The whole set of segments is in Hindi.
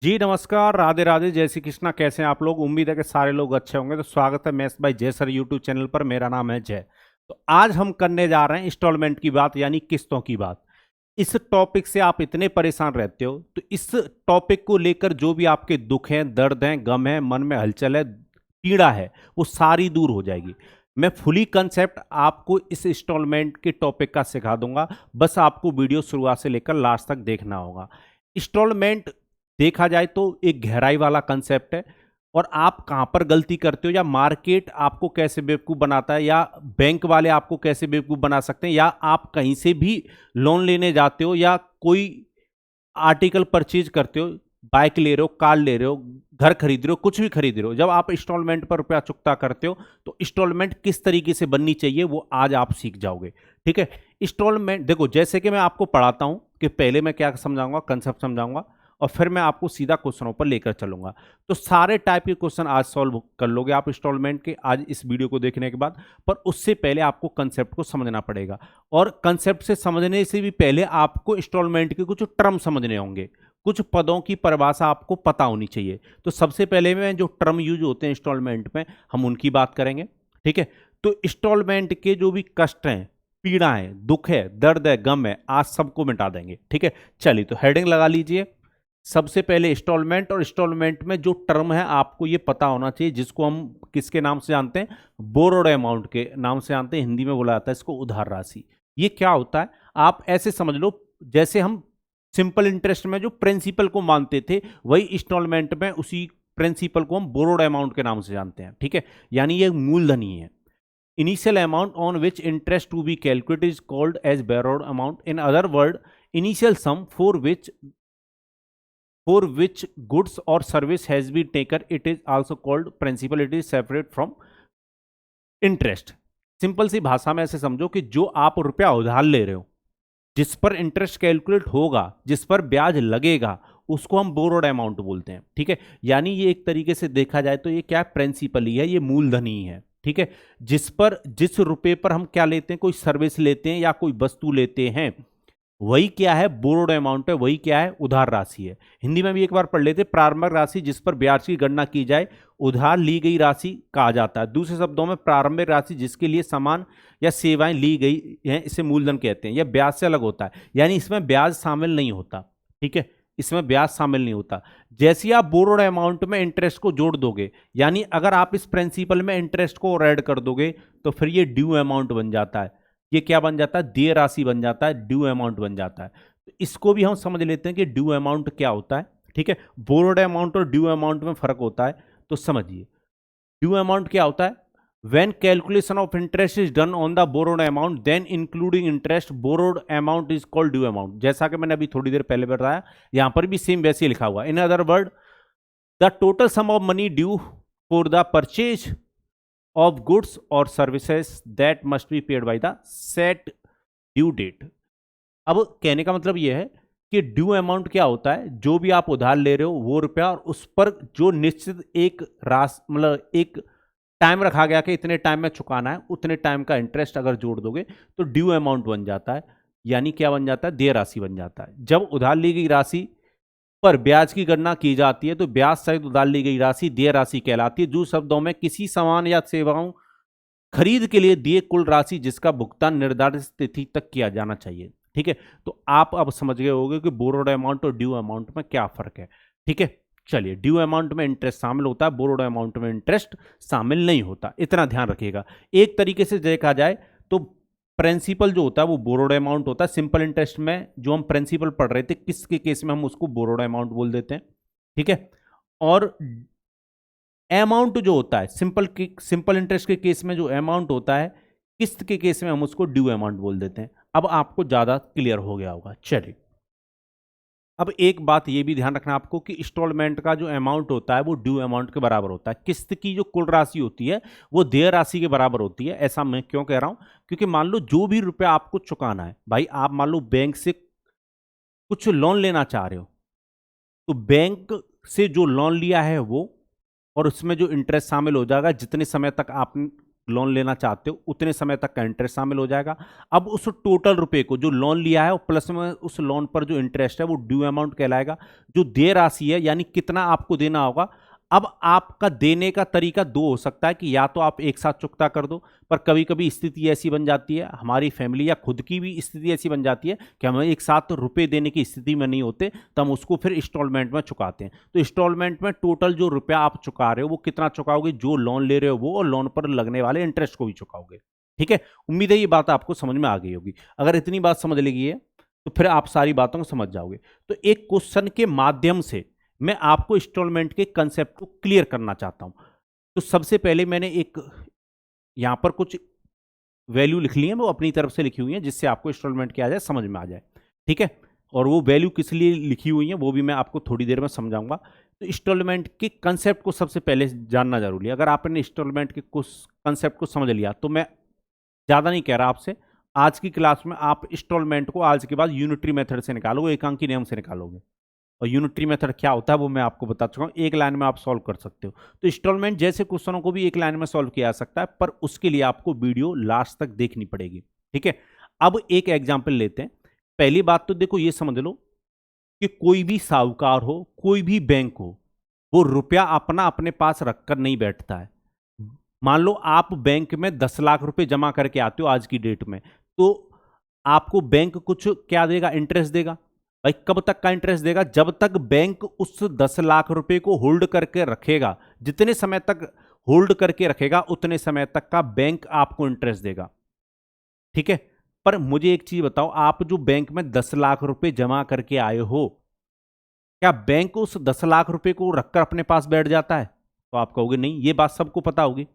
जी नमस्कार, राधे राधे, जय श्री कृष्णा। कैसे हैं आप लोग? उम्मीद है कि सारे लोग अच्छे होंगे। तो स्वागत है मैथ्स बाय जय सर यूट्यूब चैनल पर। मेरा नाम है जय। तो आज हम करने जा रहे हैं इंस्टॉलमेंट की बात, यानी किस्तों की बात। इस टॉपिक से आप इतने परेशान रहते हो, तो इस टॉपिक को लेकर जो भी आपके दुख हैं, दर्द हैं, गम है, मन में हलचल है, पीड़ा है, वो सारी दूर हो जाएगी। मैं फुली कंसेप्ट आपको इस इंस्टॉलमेंट के टॉपिक का सिखा दूंगा। बस आपको वीडियो शुरुआत से लेकर लास्ट तक देखना होगा। इंस्टॉलमेंट देखा जाए तो एक गहराई वाला कंसेप्ट है, और आप कहां पर गलती करते हो, या मार्केट आपको कैसे बेवकूफ़ बनाता है, या बैंक वाले आपको कैसे बेवकूफ़ बना सकते हैं, या आप कहीं से भी लोन लेने जाते हो, या कोई आर्टिकल परचेज करते हो, बाइक ले रहे हो, कार ले रहे हो, घर खरीद रहे हो, कुछ भी खरीद रहे हो, जब आप इंस्टॉलमेंट पर रुपया चुकता करते हो तो इंस्टॉलमेंट किस तरीके से बननी चाहिए वो आज आप सीख जाओगे। ठीक है। इंस्टॉलमेंट देखो, जैसे कि मैं आपको पढ़ाता हूं कि पहले मैं क्या समझाऊंगा, कंसेप्ट समझाऊंगा, और फिर मैं आपको सीधा क्वेश्चनों पर लेकर चलूंगा। तो सारे टाइप के क्वेश्चन आज सॉल्व कर लोगे आप इंस्टॉलमेंट के, आज इस वीडियो को देखने के बाद। पर उससे पहले आपको कंसेप्ट को समझना पड़ेगा, और कंसेप्ट से समझने से भी पहले आपको इंस्टॉलमेंट के कुछ टर्म समझने होंगे, कुछ पदों की परिभाषा आपको पता होनी चाहिए। तो सबसे पहले में जो टर्म यूज होते हैं इंस्टॉलमेंट में, हम उनकी बात करेंगे। ठीक है। तो इंस्टॉलमेंट के जो भी कष्ट हैं, पीड़ा है, दुख है, दर्द है, गम है, आज सबको मिटा देंगे। ठीक है। चलिए, तो हेडिंग लगा लीजिए। सबसे पहले इंस्टॉलमेंट, और इंस्टॉलमेंट में जो टर्म है आपको ये पता होना चाहिए, जिसको हम किसके नाम से जानते हैं, बोरोड अमाउंट के नाम से जानते हैं। हिंदी में बोला जाता है इसको उधार राशि। ये क्या होता है आप ऐसे समझ लो, जैसे हम सिंपल इंटरेस्ट में जो प्रिंसिपल को मानते थे, वही इंस्टॉलमेंट में उसी प्रिंसिपल को हम बोरोड अमाउंट के नाम से जानते हैं। ठीक है। यानी ये मूलधन ही है। Initial amount on which interest to be calculated is called as borrowed amount. In other word, initial sum for which goods or service has been taken, it is also called principal. It is separate from interest. Simple सी भाषा में ऐसे समझो कि जो आप रुपया उधार ले रहे हो, जिस पर इंटरेस्ट कैलकुलेट होगा, जिस पर ब्याज लगेगा, उसको हम बोरोड अमाउंट बोलते हैं। ठीक है। यानी ये एक तरीके से देखा जाए तो ये क्या है, प्रिंसिपल ही है, ये मूलधन ही है। ठीक है। जिस रुपए पर हम क्या लेते हैं, कोई सर्विस लेते हैं या कोई वस्तु लेते हैं, वही क्या है, बोरोड अमाउंट है, वही क्या है, उधार राशि है। हिंदी में भी एक बार पढ़ लेते, प्रारंभिक राशि जिस पर ब्याज की गणना की जाए, उधार ली गई राशि कहा जाता है। दूसरे शब्दों में, प्रारंभिक राशि जिसके लिए सामान या सेवाएं ली गई हैं, इसे मूलधन कहते हैं। यह ब्याज से अलग होता है, यानी इसमें ब्याज शामिल नहीं होता। ठीक है। इसमें ब्याज शामिल नहीं होता। जैसे आप बोरोड अमाउंट में इंटरेस्ट को जोड़ दोगे, यानी अगर आप इस प्रिंसिपल में इंटरेस्ट को ऐड कर दोगे, तो फिर ये ड्यू अमाउंट बन जाता है। ये क्या बन जाता है, देय राशि बन जाता है, ड्यू अमाउंट बन जाता है। तो इसको भी हम समझ लेते हैं कि ड्यू अमाउंट क्या होता है। ठीक है। बोरोड अमाउंट और ड्यू अमाउंट में फर्क होता है, तो समझिए। ड्यू अमाउंट क्या होता है, when calculation of interest is done on the borrowed amount, then including interest, borrowed amount is called due amount। जैसा कि मैंने अभी थोड़ी देर पहले बताया, यहां पर भी सेम वैसे ही लिखा हुआ। इन other word, the total sum of money due for the purchase of goods or services that must be paid by the set due date। अब कहने का मतलब यह है कि ड्यू अमाउंट क्या होता है, जो भी आप उधार ले रहे हो वो रुपया, और उस पर जो निश्चित एक राशि, मतलब एक टाइम रखा गया कि इतने टाइम में चुकाना है, उतने टाइम का इंटरेस्ट अगर जोड़ दोगे तो ड्यू अमाउंट बन जाता है। यानी क्या बन जाता है, देय राशि बन जाता है। जब उधार ली गई राशि पर ब्याज की गणना की जाती है, तो ब्याज सहित उधार ली गई राशि देय राशि कहलाती है। दूसरे शब्दों में, किसी सामान या सेवाओं खरीद के लिए दिए कुल राशि जिसका भुगतान निर्धारित तिथि तक किया जाना चाहिए। ठीक है। तो आप अब समझ गए होंगे कि बोरोड अमाउंट और ड्यू अमाउंट में क्या फर्क है। ठीक है। चलिए, ड्यू अमाउंट में इंटरेस्ट शामिल होता है, बोरोड अमाउंट में इंटरेस्ट शामिल नहीं होता, इतना ध्यान रखिएगा। एक तरीके से देखा जाए तो प्रिंसिपल जो होता है वो बोरोड अमाउंट होता है। सिंपल इंटरेस्ट में जो हम प्रिंसिपल पढ़ रहे थे, किसके केस में हम उसको बोरोड अमाउंट बोल देते हैं। ठीक है। और अमाउंट जो होता है सिंपल इंटरेस्ट के केस में, जो अमाउंट होता है किस्त के केस में, हम उसको ड्यू अमाउंट बोल देते हैं। अब आपको ज्यादा क्लियर हो गया होगा। चलिए, अब एक बात ये भी ध्यान रखना आपको कि इंस्टॉलमेंट का जो अमाउंट होता है वो ड्यू अमाउंट के बराबर होता है। किस्त की जो कुल राशि होती है वो देय राशि के बराबर होती है। ऐसा मैं क्यों कह रहा हूं, क्योंकि मान लो जो भी रुपया आपको चुकाना है, भाई आप मान लो बैंक से कुछ लोन लेना चाह रहे हो, तो बैंक से जो लोन लिया है वो, और उसमें जो इंटरेस्ट शामिल हो जाएगा, जितने समय तक आप लोन लेना चाहते हो उतने समय तक का इंटरेस्ट शामिल हो जाएगा। अब उस टोटल रुपए को जो लोन लिया है और प्लस में उस लोन पर जो इंटरेस्ट है वो ड्यू अमाउंट कहलाएगा। जो देय राशि है यानी कितना आपको देना होगा। अब आपका देने का तरीका दो हो सकता है कि या तो आप एक साथ चुकता कर दो, पर कभी कभी स्थिति ऐसी बन जाती है, हमारी फैमिली या खुद की भी स्थिति ऐसी बन जाती है कि हम एक साथ रुपए देने की स्थिति में नहीं होते, तो हम उसको फिर इंस्टॉलमेंट में चुकाते हैं। तो इंस्टॉलमेंट में टोटल जो रुपया आप चुका रहे हो वो कितना चुकाओगे, जो लोन ले रहे हो वो, और लोन पर लगने वाले इंटरेस्ट को भी चुकाओगे। ठीक है, उम्मीद है ये बात आपको समझ में आ गई होगी। अगर इतनी बात समझ लेगी है तो फिर आप सारी बातों को समझ जाओगे। तो एक क्वेश्चन के माध्यम से मैं आपको इंस्टॉलमेंट के कंसेप्ट को क्लियर करना चाहता हूं। तो सबसे पहले मैंने एक यहां पर कुछ वैल्यू लिख ली है, वो अपनी तरफ से लिखी हुई है जिससे आपको इंस्टॉलमेंट क्या आ जाए, समझ में आ जाए। ठीक है, और वो वैल्यू किस लिए लिखी हुई है वो भी मैं आपको थोड़ी देर में समझाऊंगा। तो इंस्टॉलमेंट के कंसेप्ट को सबसे पहले जानना जरूरी है। अगर आपने इंस्टॉलमेंट के कुछ कंसेप्ट को समझ लिया तो मैं ज़्यादा नहीं कह रहा आपसे, आज की क्लास में आप इंस्टॉलमेंट को आज के बाद यूनिटरी मेथड से निकालोगे, एकांकी नियम से निकालोगे। और यूनिटरी मेथड क्या होता है वो मैं आपको बता चुका हूँ, एक लाइन में आप सॉल्व कर सकते हो। तो इंस्टॉलमेंट जैसे क्वेश्चनों को भी एक लाइन में सॉल्व किया जा सकता है, पर उसके लिए आपको वीडियो लास्ट तक देखनी पड़ेगी। ठीक है, अब एक एग्जाम्पल लेते हैं। पहली बात तो देखो ये समझ लो कि कोई भी साहूकार हो, कोई भी बैंक हो, वो रुपया अपना अपने पास रखकर नहीं बैठता है। मान लो आप बैंक में 10 लाख रुपए जमा करके आते हो आज की डेट में, तो आपको बैंक कुछ क्या देगा, इंटरेस्ट देगा। भाई कब तक का इंटरेस्ट देगा, जब तक बैंक उस 10 लाख रुपए को होल्ड करके रखेगा, जितने समय तक होल्ड करके रखेगा उतने समय तक का बैंक आपको इंटरेस्ट देगा। ठीक है, पर मुझे एक चीज बताओ, आप जो बैंक में 10 लाख रुपए जमा करके आए हो, क्या बैंक उस 10 लाख रुपए को रखकर अपने पास बैठ जाता है? तो आप कहोगे नहीं, ये बात सबको पता होगी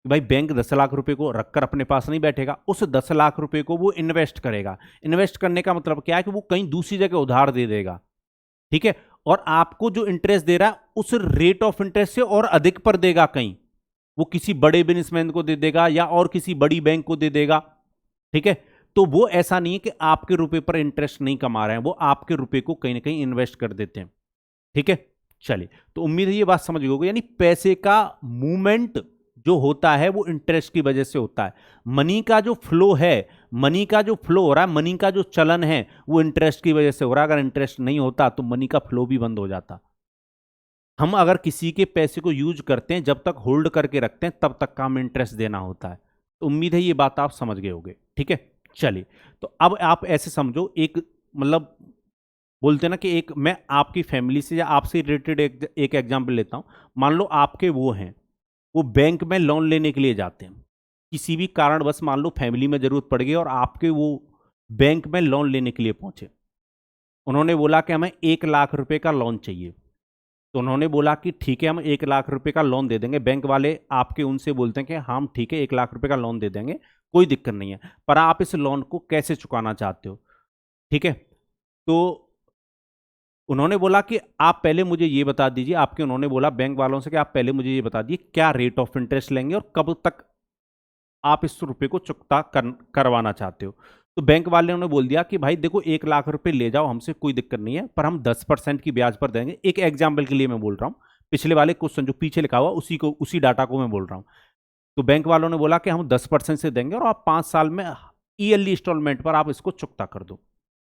कि भाई बैंक 10 लाख रुपए को रखकर अपने पास नहीं बैठेगा, उस 10 लाख रुपए को वो इन्वेस्ट करेगा। इन्वेस्ट करने का मतलब क्या है कि वो कहीं दूसरी जगह उधार दे देगा। ठीक है, और आपको जो इंटरेस्ट दे रहा है उस रेट ऑफ इंटरेस्ट से और अधिक पर देगा। कहीं वो किसी बड़े बिजनेसमैन को दे देगा या और किसी बड़ी बैंक को दे देगा। ठीक है, तो वो ऐसा नहीं है कि आपके रुपए पर इंटरेस्ट नहीं कमा रहे हैं, वो आपके रुपए को कहीं ना कहीं इन्वेस्ट कर देते हैं। ठीक है, चलिए, तो उम्मीद है ये बात समझ गए होगे। यानी पैसे का मूवमेंट जो होता है वो इंटरेस्ट की वजह से होता है। मनी का जो फ्लो है, मनी का जो फ्लो हो रहा है, मनी का जो चलन है वो इंटरेस्ट की वजह से हो रहा है। अगर इंटरेस्ट नहीं होता तो मनी का फ्लो भी बंद हो जाता। हम अगर किसी के पैसे को यूज करते हैं, जब तक होल्ड करके रखते हैं तब तक का हमें इंटरेस्ट देना होता है। तो उम्मीद है ये बात आप समझ गए होंगे। ठीक है, चलिए, तो अब आप ऐसे समझो, एक मतलब बोलते हैं ना कि एक मैं आपकी फैमिली से या आपसे रिलेटेड एक एग्जाम्पल लेता हूं। मान लो आपके वो हैं, वो बैंक में लोन लेने के लिए जाते हैं, किसी भी कारणवश मान लो फैमिली में जरूरत पड़ गई और आपके वो बैंक में लोन लेने के लिए पहुंचे। उन्होंने बोला कि हमें 1 लाख रुपए का लोन चाहिए। तो उन्होंने बोला कि ठीक है, हम 1 लाख रुपए का लोन दे देंगे। बैंक वाले आपके उनसे बोलते हैं कि हम ठीक है 1 लाख रुपए का लोन दे देंगे, कोई दिक्कत नहीं है, पर आप इस लोन को कैसे चुकाना चाहते हो? ठीक है, तो उन्होंने बोला कि आप पहले मुझे ये बता दीजिए, आपके उन्होंने बोला बैंक वालों से कि आप पहले मुझे ये बता दीजिए क्या रेट ऑफ इंटरेस्ट लेंगे और कब तक आप इस रुपए को चुकता करवाना चाहते हो। तो बैंक वाले ने बोल दिया कि भाई देखो 1 लाख रुपए ले जाओ, हमसे कोई दिक्कत नहीं है, पर हम 10% की ब्याज पर देंगे। एक एग्जाम्पल के लिए मैं बोल रहा हूँ, पिछले वाले क्वेश्चन जो पीछे लिखा हुआ उसी डाटा को मैं बोल रहा हूँ। तो बैंक वालों ने बोला कि हम 10% से देंगे और आप 5 साल में ईयरली इंस्टॉलमेंट पर आप इसको चुकता कर दो।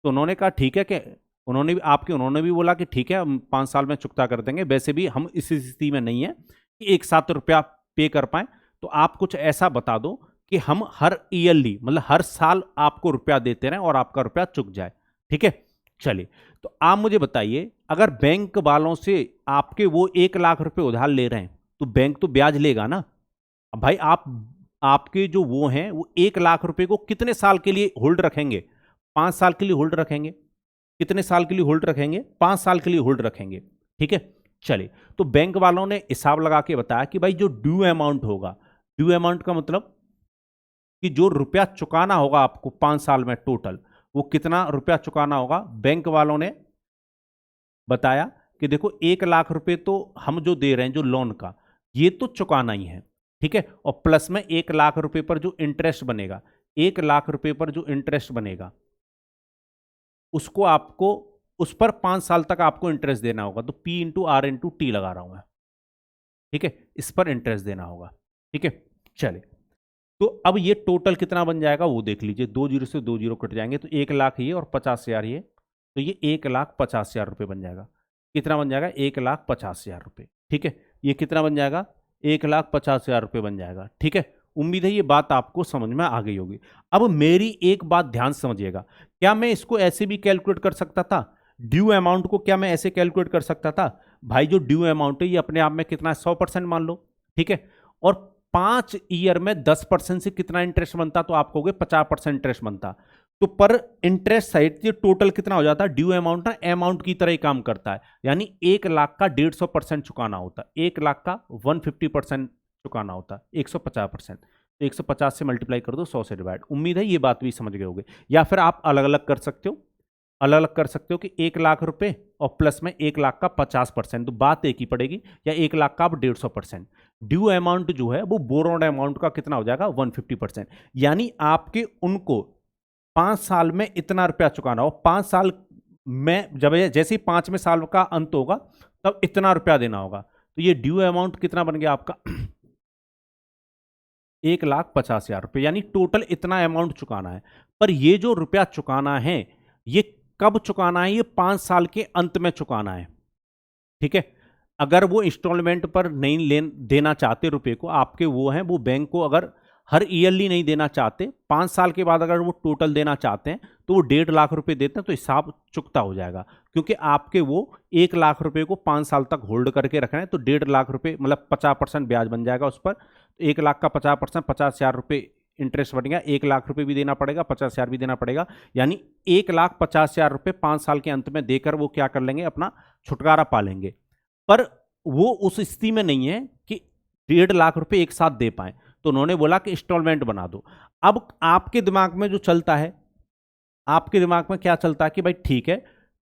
तो उन्होंने कहा ठीक है, कि उन्होंने भी बोला कि ठीक है हम 5 साल में चुकता कर देंगे। वैसे भी हम इस स्थिति में नहीं है कि एक साथ रुपया पे कर पाए, तो आप कुछ ऐसा बता दो कि हम हर ईयरली मतलब हर साल आपको रुपया देते रहें और आपका रुपया चुक जाए। ठीक है, चलिए, तो आप मुझे बताइए, अगर बैंक वालों से आपके वो 1 लाख रुपए उधार ले रहे हैं तो बैंक तो ब्याज लेगा ना। अब भाई आपके जो वो हैं वो 1 लाख रुपए को कितने साल के लिए होल्ड रखेंगे? 5 साल के लिए होल्ड रखेंगे। कितने साल के लिए होल्ड रखेंगे? 5 साल के लिए होल्ड रखेंगे। ठीक है, चलिए, तो बैंक वालों ने हिसाब लगा के बताया कि भाई जो ड्यू अमाउंट होगा, ड्यू अमाउंट का मतलब कि जो रुपया चुकाना होगा आपको 5 साल में टोटल, वो कितना रुपया चुकाना होगा। बैंक वालों ने बताया कि देखो 1 लाख रुपए तो हम जो दे रहे हैं जो लोन का, ये तो चुकाना ही है। ठीक है, और प्लस में 1 लाख रुपए पर जो इंटरेस्ट बनेगा, 1 लाख रुपए पर जो इंटरेस्ट बनेगा उसको आपको उस पर 5 साल तक आपको इंटरेस्ट देना होगा। तो P/R/T लगा रहा हूं मैं। ठीक है, इस पर इंटरेस्ट देना होगा। ठीक है, चलिए, तो अब ये टोटल कितना बन जाएगा वो देख लीजिए, 2 जीरो से 2 जीरो कट जाएंगे तो 1 लाख ये और 50,000 ये, तो ये 1,50,000 रुपये बन जाएगा। कितना बन जाएगा? 1,50,000 रुपये। ठीक है, ये कितना बन जाएगा? 1,50,000 रुपये बन जाएगा। ठीक है, उम्मीद है ये बात आपको समझ में आ गई होगी। अब मेरी एक बात ध्यान से समझिएगा, क्या मैं इसको ऐसे भी कैलकुलेट कर सकता था? ड्यू अमाउंट को क्या मैं ऐसे कैलकुलेट कर सकता था? भाई जो ड्यू अमाउंट है ये अपने आप में कितना है? 100% मान लो। ठीक है, और 5 ईयर में 10% से कितना इंटरेस्ट बनता? तो आप कहोगे 50% इंटरेस्ट बनता। तो पर इंटरेस्ट साइड ये टोटल कितना हो जाता है? ड्यू अमाउंट ना अमाउंट की तरह ही काम करता है, यानी 1 लाख का 150% चुकाना होता है, 1 लाख का 150% चुकाना होता है, 150%। तो 150 से मल्टीप्लाई कर दो 100 से डिवाइड। उम्मीद है ये बात भी समझ गए होगे। या फिर आप अलग अलग कर सकते हो, अलग अलग कर सकते हो कि 1 लाख रुपए और प्लस में 1 लाख का 50%, तो बात एक ही पड़ेगी। या 1 लाख का आप 150%। ड्यू अमाउंट जो है वो बोरोड अमाउंट का कितना हो जाएगा? 150%। यानी आपके उनको 5 साल में इतना रुपया चुकाना हो, 5 साल में जब जैसे ही 5वें साल का अंत होगा तब इतना रुपया देना होगा। तो ये ड्यू अमाउंट कितना बन गया आपका? 1,50,000 रुपये, यानी टोटल इतना अमाउंट चुकाना है। पर ये जो रुपया चुकाना है ये कब चुकाना है? ये 5 साल के अंत में चुकाना है। ठीक है, अगर वो इंस्टॉलमेंट पर नहीं देना चाहते रुपए को, आपके वो हैं, वो बैंक को अगर हर ईयरली नहीं देना चाहते, 5 साल के बाद अगर वो टोटल देना चाहते हैं तो वो 1.5 लाख रुपए देते हैं, तो हिसाब चुकता हो जाएगा। क्योंकि आपके वो 1 लाख रुपए को 5 साल तक होल्ड करके रखना है, तो 1.5 लाख रुपए मतलब 50% ब्याज बन जाएगा उस पर। 1 लाख का 50%, 50,000 रुपये इंटरेस्ट बन गया। 1 लाख रुपए भी देना पड़ेगा, 50,000 भी देना पड़ेगा, यानी 1,50,000 रुपये 5 साल के अंत में देकर वो क्या कर लेंगे? अपना छुटकारा पा लेंगे। पर वो उस स्थिति में नहीं है कि 1.5 लाख रुपए एक साथ दे पाए, तो उन्होंने बोला कि इंस्टॉलमेंट बना दो। अब आपके दिमाग में जो चलता है, आपके दिमाग में क्या चलता है कि भाई ठीक है,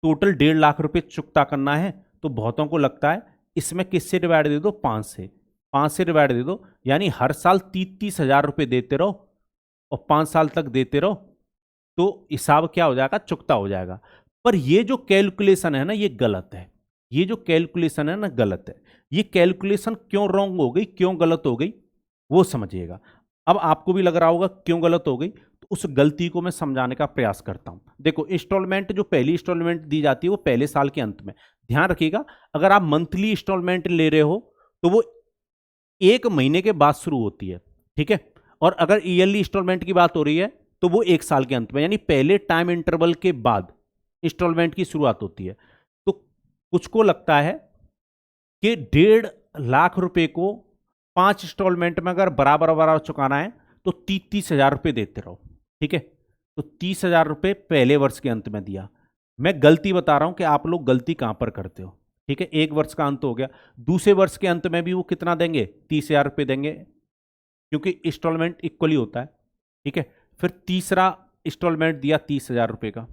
टोटल 1.5 लाख रुपए चुकता करना है, तो बहुतों को लगता है इसमें किससे डिवाइड दे दो? 5 से। 5 से डिवाइड दे दो, यानी हर साल 30,000 रुपये देते रहो और 5 साल तक देते रहो, तो हिसाब क्या हो जाएगा? चुकता हो जाएगा। पर ये जो कैलकुलेशन है ना, ये गलत है। ये जो कैलकुलेशन है ना, गलत है। ये कैलकुलेशन क्यों रॉन्ग हो गई, क्यों गलत हो गई, वो समझिएगा। अब आपको भी लग रहा होगा क्यों गलत हो गई, तो उस गलती को मैं समझाने का प्रयास करता हूं। देखो, इंस्टॉलमेंट जो पहली इंस्टॉलमेंट दी जाती है वो पहले साल के अंत में। ध्यान रखिएगा, अगर आप मंथली इंस्टॉलमेंट ले रहे हो तो वो 1 महीने के बाद शुरू होती है। ठीक है, और अगर ईयरली इंस्टॉलमेंट की बात हो रही है तो वो 1 साल के अंत में, यानी पहले टाइम इंटरवल के बाद इंस्टॉलमेंट की शुरुआत होती है। तो कुछ को लगता है कि 1.5 लाख रुपए को 5 इंस्टॉलमेंट में अगर बराबर बराबर चुकाना है तो 30,000 रुपये देते रहो। ठीक है, तो 30,000 रुपये पहले वर्ष के अंत में दिया। मैं गलती बता रहा हूं कि आप लोग गलती कहां पर करते हो। ठीक है, 1 वर्ष का अंत हो गया, दूसरे वर्ष के अंत में भी वो कितना देंगे? 30,000 रुपये देंगे, क्योंकि इंस्टॉलमेंट इक्वली होता है। ठीक है, फिर तीसरा इंस्टॉलमेंट दिया 30,000 रुपये का।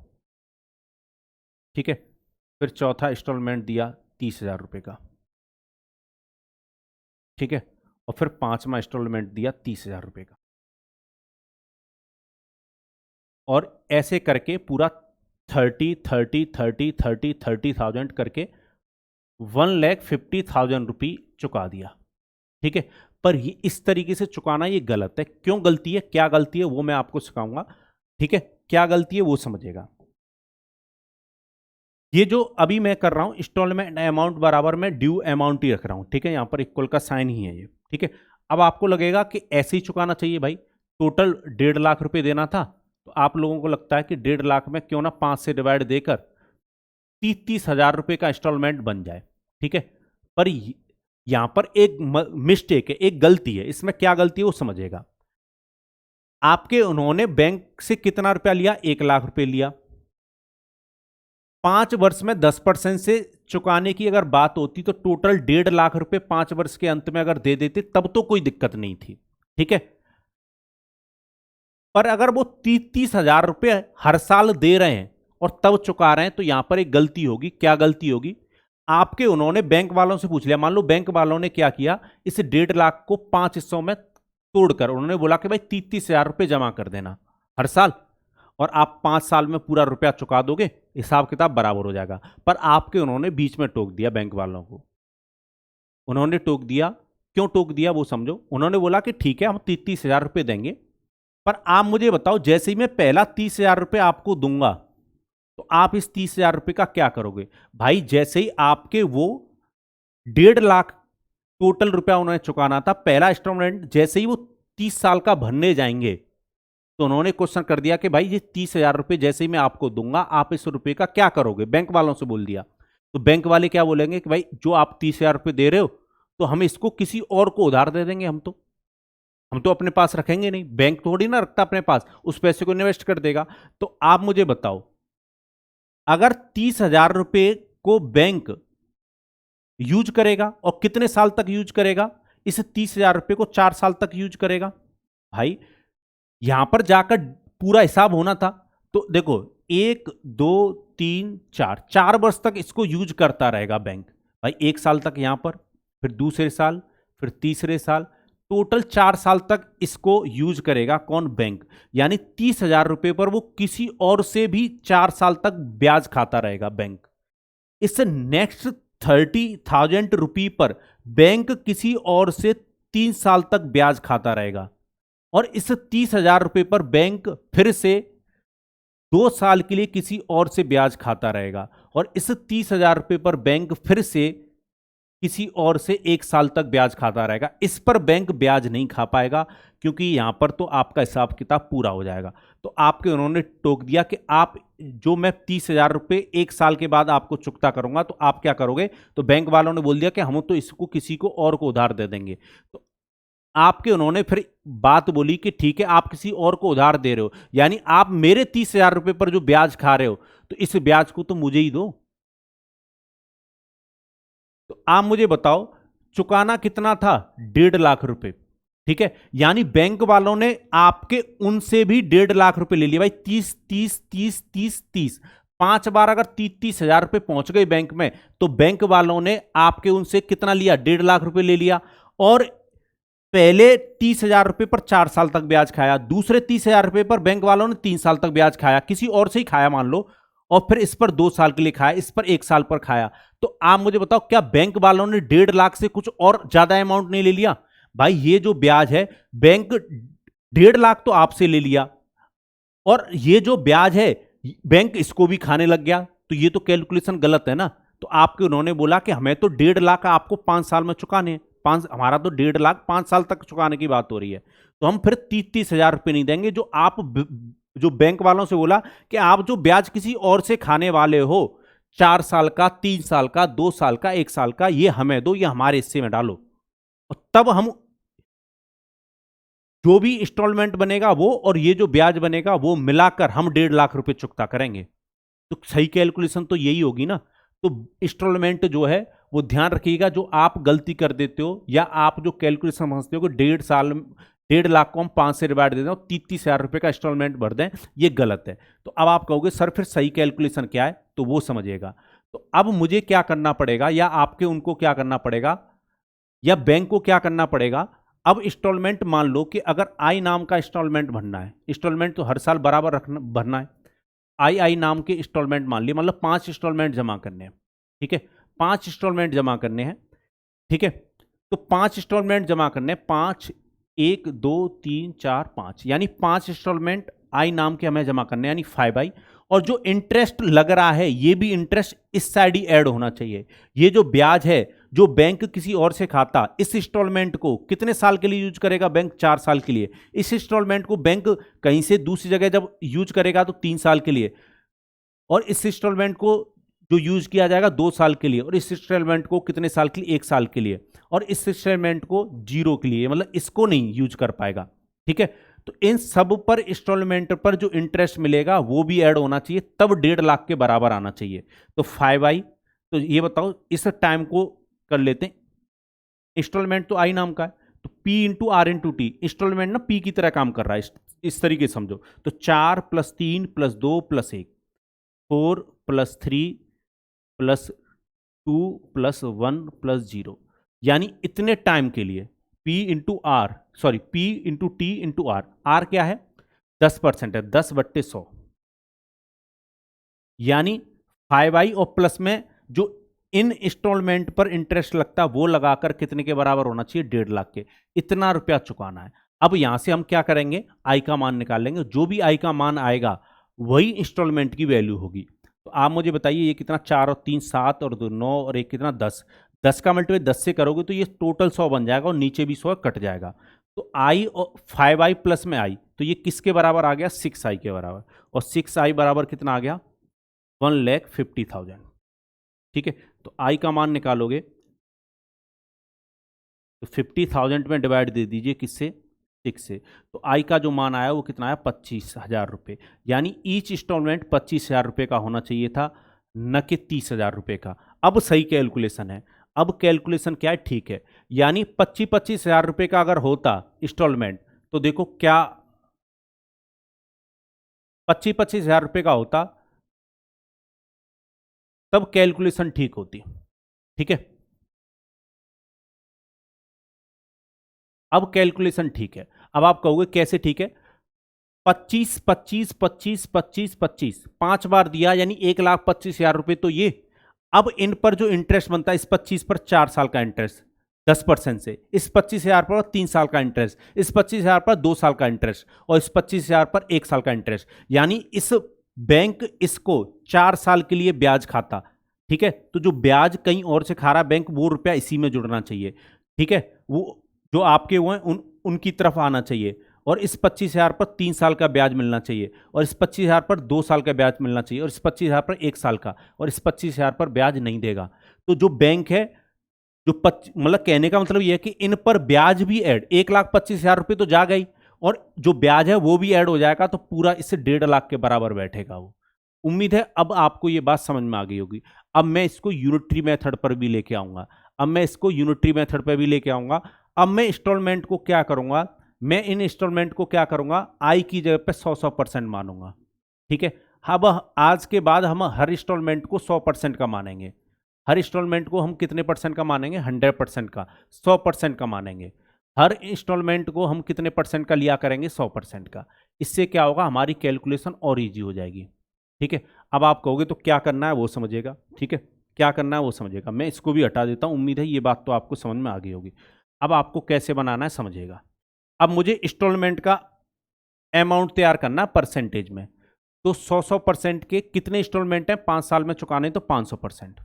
ठीक है, फिर चौथा इंस्टॉलमेंट दिया 30,000 रुपये का। ठीक है, और फिर 5वां इंस्टॉलमेंट दिया 30,000 रुपये का। और ऐसे करके पूरा 30,000 करके 1,50,000 रुपये चुका दिया। ठीक है, पर ये इस तरीके से चुकाना ये गलत है। क्यों गलती है, क्या गलती है, वो मैं आपको सिखाऊंगा। ठीक है, क्या गलती है वो समझिएगा। ये जो अभी मैं कर रहा हूं इंस्टॉलमेंट अमाउंट बराबर मैं ड्यू अमाउंट ही रख रहा हूं। ठीक है, यहां पर इक्वल का साइन ही है ये। ठीक है, अब आपको लगेगा कि ऐसे ही चुकाना चाहिए भाई, टोटल 1.5 लाख रुपए देना था, तो आप लोगों को लगता है कि 1.5 लाख में क्यों ना 5 से डिवाइड देकर 30,000 रुपए का इंस्टॉलमेंट बन जाए। ठीक है, पर यहां पर एक मिस्टेक है, एक गलती है। इसमें क्या गलती है वो समझेगा। आपके उन्होंने बैंक से कितना रुपया लिया? 1 लाख रुपए लिया। 5 वर्ष में 10% से चुकाने की अगर बात होती तो टोटल 1.5 लाख रुपए 5 वर्ष के अंत में अगर दे देते तब तो कोई दिक्कत नहीं थी। ठीक है, पर अगर वो 30,000 रुपए हर साल दे रहे हैं और तब चुका रहे हैं तो यहां पर एक गलती होगी। क्या गलती होगी? आपके उन्होंने बैंक वालों से पूछ लिया, मान लो बैंक वालों ने क्या किया, इस 1.5 लाख को 5 हिस्सों में तोड़कर उन्होंने बोला कि भाई 30,000 रुपए जमा कर देना हर साल, और आप 5 साल में पूरा रुपया चुका दोगे, हिसाब किताब बराबर हो जाएगा। पर आपके उन्होंने बीच में टोक दिया बैंक वालों को। उन्होंने टोक दिया क्यों टोक दिया वो समझो। उन्होंने बोला कि ठीक है हम 30,000 रुपये देंगे, पर आप मुझे बताओ जैसे ही मैं पहला 30,000 रुपये आपको दूंगा तो आप इस 30,000 रुपये का क्या करोगे। भाई जैसे ही आपके वो 1.5 लाख टोटल रुपया उन्होंने चुकाना था पहला इंस्टॉलमेंट, जैसे ही वो 30 साल का भरने जाएंगे तो उन्होंने क्वेश्चन कर दिया कि भाई ये 30,000 रुपये जैसे ही मैं आपको दूंगा आप इस रुपये का क्या करोगे, बैंक वालों से बोल दिया। तो बैंक वाले क्या बोलेंगे कि भाई जो आप 30,000 रुपये दे रहे हो तो हम इसको किसी और को उधार दे देंगे, हम तो अपने पास रखेंगे नहीं, बैंक थोड़ी ना रखता अपने पास, उस पैसे को इन्वेस्ट कर देगा। तो आप मुझे बताओ अगर 30,000 रुपये को बैंक यूज करेगा और कितने साल तक यूज करेगा, इस 30,000 रुपये को 4 साल तक यूज करेगा। भाई यहां पर जाकर पूरा हिसाब होना था। तो देखो 1 2 3 4 4 वर्ष तक इसको यूज करता रहेगा बैंक। भाई 1 साल तक यहां पर, फिर दूसरे साल, फिर तीसरे साल, टोटल 4 साल तक इसको यूज करेगा कौन, बैंक। यानी 30,000 रुपये पर वो किसी और से भी 4 साल तक ब्याज खाता रहेगा बैंक। इससे नेक्स्ट 30,000 रुपये पर बैंक किसी और से 3 साल तक ब्याज खाता रहेगा, और इस 30,000 रुपये पर बैंक फिर से 2 साल के लिए किसी और से ब्याज खाता रहेगा, और इस 30,000 रुपये पर बैंक फिर से किसी और से 1 साल तक ब्याज खाता रहेगा। इस पर बैंक ब्याज नहीं खा पाएगा क्योंकि यहां पर तो आपका हिसाब किताब पूरा हो जाएगा। तो आपके उन्होंने टोक दिया कि आप जो मैं 30,000 रुपये 1 साल के बाद आपको चुकता करूंगा तो आप क्या करोगे। तो बैंक वालों ने बोल दिया कि हम तो इसको किसी को और को उधार दे देंगे। तो आपके उन्होंने फिर बात बोली कि ठीक है आप किसी और को उधार दे रहे हो, यानी आप मेरे 30,000 रुपये पर जो ब्याज खा रहे हो तो इस ब्याज को तो मुझे ही दो। तो आप मुझे बताओ चुकाना कितना था, 1.5 लाख रुपए। ठीक है, यानी बैंक वालों ने आपके उनसे भी 1.5 लाख रुपए ले लिए। भाई 30 30 30 30 30 5 बार अगर 30,000 रुपए पहुंच गए बैंक में तो बैंक वालों ने आपके उनसे कितना लिया, 1.5 लाख रुपए ले लिया। और पहले 30,000 रुपए पर 4 साल तक ब्याज खाया, दूसरे 30,000 रुपए पर बैंक वालों ने 3 साल तक ब्याज खाया, किसी और से ही खाया मान लो, और फिर इस पर 2 साल के लिए खाया, इस पर 1 साल पर खाया। तो आप मुझे बताओ क्या बैंक वालों ने 1.5 लाख से कुछ और ज्यादा अमाउंट नहीं ले लिया। भाई ये जो ब्याज है बैंक 1.5 लाख तो आपसे ले लिया, और ये जो ब्याज है बैंक इसको भी खाने लग गया। तो ये तो कैलकुलेशन गलत है ना। तो आपके उन्होंने बोला कि हमें तो 1.5 लाख आपको 5 साल में चुकाने हैं, हमारा तो 1.5 लाख 5 साल तक चुकाने की बात हो रही है। तो हम फिर 30,000 रुपये नहीं देंगे जो आप जो बैंक वालों से बोला कि आप जो ब्याज किसी और से खाने वाले हो 4 साल का, 3 साल का, 2 साल का, 1 साल का, ये हमें दो, ये हमारे हिस्से में डालो, और तब हम जो भी इंस्टॉलमेंट बनेगा वो और ये जो ब्याज बनेगा वो मिलाकर हम 1.5 लाख रुपए चुकता करेंगे। तो सही कैलकुलेशन तो यही होगी ना। तो इंस्टॉलमेंट जो है वो ध्यान रखिएगा, जो आप गलती कर देते हो या आप जो कैलकुलेशन समझते हो कि 1.5 लाख को हम 5 से डिवाइड दे दें और 30,000 रुपये का इंस्टॉलमेंट भर दें, ये गलत है। तो अब आप कहोगे सर फिर सही कैलकुलेशन क्या है, तो वो समझिएगा। तो अब मुझे क्या करना पड़ेगा, या आपके उनको क्या करना पड़ेगा, या बैंक को क्या करना पड़ेगा। अब इंस्टॉलमेंट मान लो कि अगर आई नाम का इंस्टॉलमेंट भरना है, इंस्टॉलमेंट तो हर साल बराबर रखना भरना है, आई नाम के इंस्टॉलमेंट मान लिए, मतलब 5 इंस्टॉलमेंट जमा करने हैं। ठीक है, 5 इंस्टॉलमेंट जमा करने हैं। ठीक है, तो 5 इंस्टॉलमेंट जमा करने, 5 1 2 3 4 5, यानी 5 इंस्टॉलमेंट आई नाम के हमें जमा करने, यानी 5 आई। और जो इंटरेस्ट लग रहा है ये भी इंटरेस्ट इस साइड ही ऐड होना चाहिए। ये जो ब्याज है जो बैंक किसी और से खाता, इस इंस्टॉलमेंट को कितने साल के लिए यूज करेगा बैंक, 4 साल के लिए। इस इंस्टॉलमेंट को बैंक कहीं से दूसरी जगह जब यूज करेगा तो 3 साल के लिए, और इस इंस्टॉलमेंट को जो यूज किया जाएगा 2 साल के लिए, और इस इंस्टॉलमेंट को कितने साल के लिए, 1 साल के लिए, और इस इंस्टॉलमेंट को 0 के लिए, मतलब इसको नहीं यूज कर पाएगा। ठीक है, तो इन सब पर इंस्टॉलमेंट पर जो इंटरेस्ट मिलेगा वो भी ऐड होना चाहिए, तब 1.5 लाख के बराबर आना चाहिए। तो 5 आई, तो ये बताओ इस टाइम को कर लेते हैं। इंस्टॉलमेंट तो आई नाम का है, तो P into r into t, installment ना P की तरह काम कर रहा है, इस तरीके से समझो। तो 4 + 3 + 2 + 1, 4 + 3 + 2 + 1 + 0, यानी इतने टाइम के लिए P into t into r क्या है, 10% है, 10/100, यानी 5i और प्लस में जो इन इंस्टॉलमेंट पर इंटरेस्ट लगता है वो लगाकर कितने के बराबर होना चाहिए, 1.5 लाख के। इतना रुपया चुकाना है। अब यहां से हम क्या करेंगे, आई का मान निकाल लेंगे। जो भी आई का मान आएगा वही इंस्टॉलमेंट की वैल्यू होगी। तो आप मुझे बताइए ये कितना, 4 और 3 7 और 2 9 और एक कितना 10। 10 का मल्टीप्लाई 10 से करोगे तो ये टोटल 100 बन जाएगा और नीचे भी 100 कट जाएगा। तो आई और 5i प्लस में आई, तो ये किसके बराबर आ गया, 6i के बराबर। और 6i बराबर कितना आ गया, 1,50,000। ठीक है, तो आई का मान निकालोगे तो 50,000 में डिवाइड दे दीजिए किससे, 6 से। तो आई का जो मान आया वो कितना आया, 25,000 रुपये। यानी ईच इंस्टॉलमेंट 25,000 रुपये का होना चाहिए था, न कि 30,000 रुपये का। अब सही कैलकुलेशन है। अब कैलकुलेशन क्या है, ठीक है। यानी 25,000 रुपये का अगर होता इंस्टॉलमेंट, तो देखो क्या 25,000 रुपये का होता, तब कैलकुलेशन ठीक होती। ठीक है, अब कैलकुलेशन ठीक है। अब आप कहोगे कैसे ठीक है, 25 25 25 25 25 5 बार दिया, यानी 1,25,000 रुपए तो ये। अब इन पर जो इंटरेस्ट बनता है, इस 25 पर 4 साल का इंटरेस्ट 10% से, इस 25,000 पर 3 साल का इंटरेस्ट, इस 25,000 पर 2 साल का इंटरेस्ट, और इस 25,000 पर 1 साल का इंटरेस्ट। यानी इस बैंक इसको 4 साल के लिए ब्याज खाता। ठीक है, तो जो ब्याज कहीं और से खा रहा है बैंक, वो रुपया इसी में जुड़ना चाहिए। ठीक है, वो जो आपके हुए हैं उनकी तरफ आना चाहिए। और इस 25,000 पर 3 साल का ब्याज मिलना चाहिए, और इस 25,000 पर 2 साल का ब्याज मिलना चाहिए, और इस 25,000 पर 1 साल का, और इस 25,000 पर ब्याज नहीं देगा। तो जो बैंक है, जो मतलब कहने का मतलब यह है कि इन पर ब्याज भी ऐड, 1,25,000 रुपये तो जा गई, और जो ब्याज है वो भी ऐड हो जाएगा, तो पूरा इससे 1.5 लाख के बराबर बैठेगा वो। उम्मीद है अब आपको ये बात समझ में आ गई होगी। अब मैं इसको यूनिटरी मेथड पर भी लेके आऊंगा। अब मैं इसको यूनिटरी मेथड पर भी लेके आऊंगा। अब मैं इंस्टॉलमेंट को क्या करूंगा, मैं इन इंस्टॉलमेंट को क्या करूंगा, आई की जगह पे 100% मानूंगा। ठीक है, अब आज के बाद हम हर इंस्टॉलमेंट को 100% का मानेंगे। हर इंस्टॉलमेंट को हम कितने परसेंट का मानेंगे, 100% का, 100% का मानेंगे। हर इंस्टॉलमेंट को हम कितने परसेंट का लिया करेंगे, 100% का। इससे क्या होगा, हमारी कैलकुलेशन और ईजी हो जाएगी। ठीक है, अब आप कहोगे तो क्या करना है वो समझेगा। ठीक है, क्या करना है वो समझेगा। मैं इसको भी हटा देता हूं। उम्मीद है ये बात तो आपको समझ में आ गई होगी। अब आपको कैसे बनाना है समझिएगा। अब मुझे इंस्टॉलमेंट का अमाउंट तैयार करना है परसेंटेज में। तो 100% के कितने इंस्टॉलमेंट हैं, 5 साल में चुकाने, तो 500%।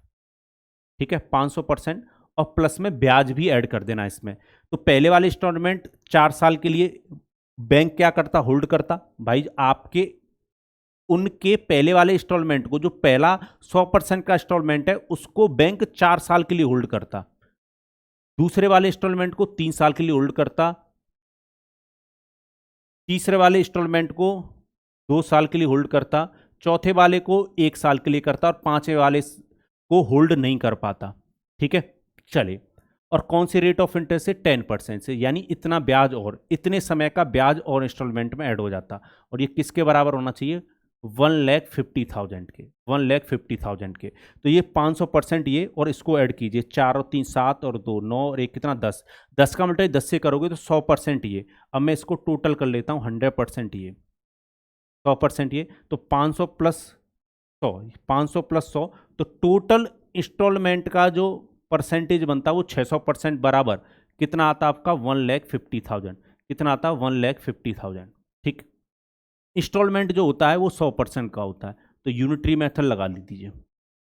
ठीक है, 500%, और प्लस में ब्याज भी ऐड कर देना इसमें। तो पहले वाले इंस्टॉलमेंट 4 साल के लिए बैंक क्या करता, होल्ड करता। भाई आपके उनके पहले वाले इंस्टॉलमेंट को, जो पहला 100% का इंस्टॉलमेंट है, उसको बैंक 4 साल के लिए होल्ड करता। दूसरे वाले इंस्टॉलमेंट को 3 साल के लिए होल्ड करता। तीसरे वाले इंस्टॉलमेंट को 2 साल के लिए होल्ड करता। चौथे वाले को 1 साल के लिए करता, और पांचवें वाले को होल्ड नहीं कर पाता। ठीक है, चलिए। और कौन से रेट ऑफ इंटरेस्ट से, 10% से। यानी इतना ब्याज और इतने समय का ब्याज और इंस्टॉलमेंट में ऐड हो जाता। और ये किसके बराबर होना चाहिए, 1,50,000 के, 1,50,000 के। तो ये 500% ये, और इसको ऐड कीजिए, 4 और 3 7 और 2 9 और 1 कितना 10। 10 का मल्टीप्लाई 10 से करोगे तो 100% ये। अब मैं इसको टोटल कर लेता हूँ, 100% ये, 100% ये। तो 500 प्लस 100, 500 प्लस 100, तो टोटल इंस्टॉलमेंट का जो परसेंटेज बनता है वो 600% बराबर कितना आता आपका, 1,50,000। कितना आता, 1,50,000। ठीक, इंस्टॉलमेंट जो होता है वो 100% का होता है। तो यूनिटरी मेथड लगा लीजिए।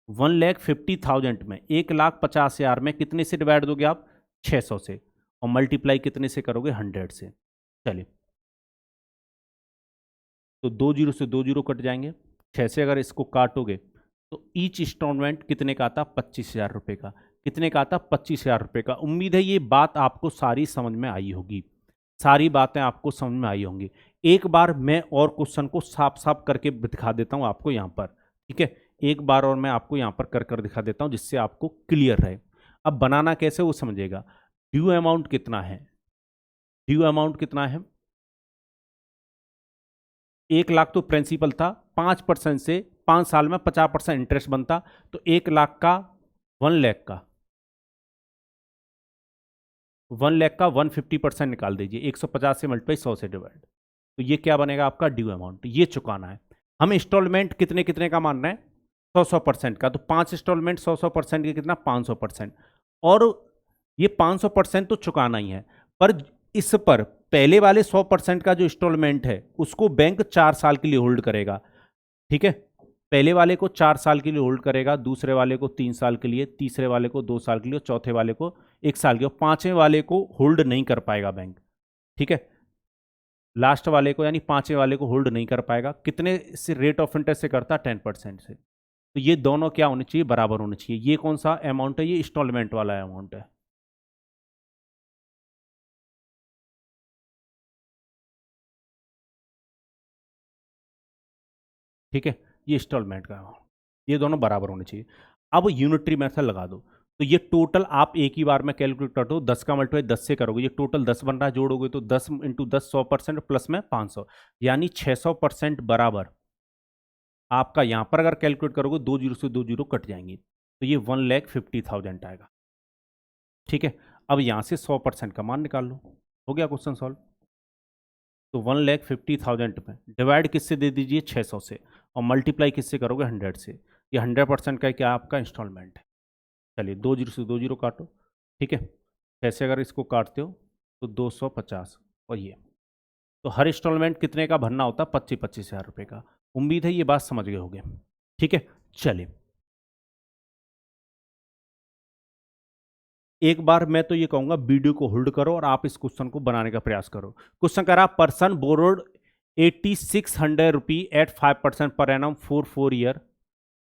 1,50,000 में 1,50,000 में कितने से डिवाइड दोगे आप, 600 से, और मल्टीप्लाई कितने से करोगे, 100 से। चलिए, तो 2 जीरो से 2 जीरो कट जाएंगे। 6 से अगर इसको काटोगे तो ईच इंस्टॉलमेंट कितने का आता, 25,000 रुपये का। कितने का आता, 25,000 रुपये का। उम्मीद है ये बात आपको सारी समझ में आई होगी। सारी बातें आपको समझ में आई होंगी। एक बार मैं और क्वेश्चन को साफ साफ करके दिखा देता हूं आपको यहाँ पर। ठीक है, एक बार और मैं आपको यहाँ पर कर दिखा देता हूँ, जिससे आपको क्लियर रहे। अब बनाना कैसे वो समझेगा। ड्यू अमाउंट कितना है, ड्यू अमाउंट कितना है, 1 लाख तो प्रिंसिपल था, 5% से 5 साल में 50% इंटरेस्ट बनता। तो 1 लाख का 1 लाख का 1 लाख का 150% निकाल दीजिए। 150 से मल्टीप्लाई 100 से डिवाइड, तो ये क्या बनेगा आपका, ड्यू अमाउंट। ये चुकाना है। हम इंस्टॉलमेंट कितने कितने का मान रहे हैं, 100% का, तो 5 इंस्टॉलमेंट 100% के कितना 500%। और ये 500% तो चुकाना ही है, पर इस पर पहले वाले 100% का जो इंस्टॉलमेंट है उसको बैंक 4 साल के लिए होल्ड करेगा। ठीक है, पहले वाले को 4 साल के लिए होल्ड करेगा, दूसरे वाले को 3 साल के लिए, तीसरे वाले को 2 साल के लिए, चौथे वाले को 1 साल के, और पांचवें वाले को होल्ड नहीं कर पाएगा बैंक। ठीक है, लास्ट वाले को यानी पांचवें वाले को होल्ड नहीं कर पाएगा। कितने से रेट ऑफ इंटरेस्ट से करता? 10% से। तो ये दोनों क्या होने चाहिए? बराबर होने चाहिए। ये कौन सा अमाउंट है? ये इंस्टॉलमेंट वाला अमाउंट है। ठीक है, ये इंस्टॉलमेंट का अमाउंट, ये दोनों बराबर होने चाहिए। अब यूनिटरी मेथड लगा दो, तो ये टोटल आप एक ही बार में कैलकुलेट कर दो। 10 का मल्टीप्लाई 10 से करोगे, ये टोटल 10 बन रहा है, जोड़ोगे तो 10 इंटू 10 100% प्लस में 500 यानी 600% बराबर। आपका यहां पर अगर कैलकुलेट करोगे 2 जीरो से 2 जीरो कट जाएंगे, तो ये 1,50,000 आएगा। ठीक है, अब यहां से 100% का मान निकाल लो। हो गया क्वेश्चन सॉल्व। तो 1,50,000 में डिवाइड किससे दे दीजिए? 600 से, और मल्टीप्लाई किससे करोगे? 100 से। ये 100% का क्या आपका इंस्टॉलमेंट है। चलिए 2 जीरो से 2 जीरो काटो। ठीक है, ऐसे अगर इसको काटते हो तो 250, और ये तो हर इंस्टॉलमेंट कितने का भरना होता? 25,000 रुपये का। उम्मीद है ये बात समझ गए होंगे। ठीक है, चलिए एक बार मैं तो ये कहूंगा वीडियो को होल्ड करो और आप इस क्वेश्चन को बनाने का प्रयास करो। क्वेश्चन कह रहा, person borrowed 8,600 rupee at 5% per annum for 4 year,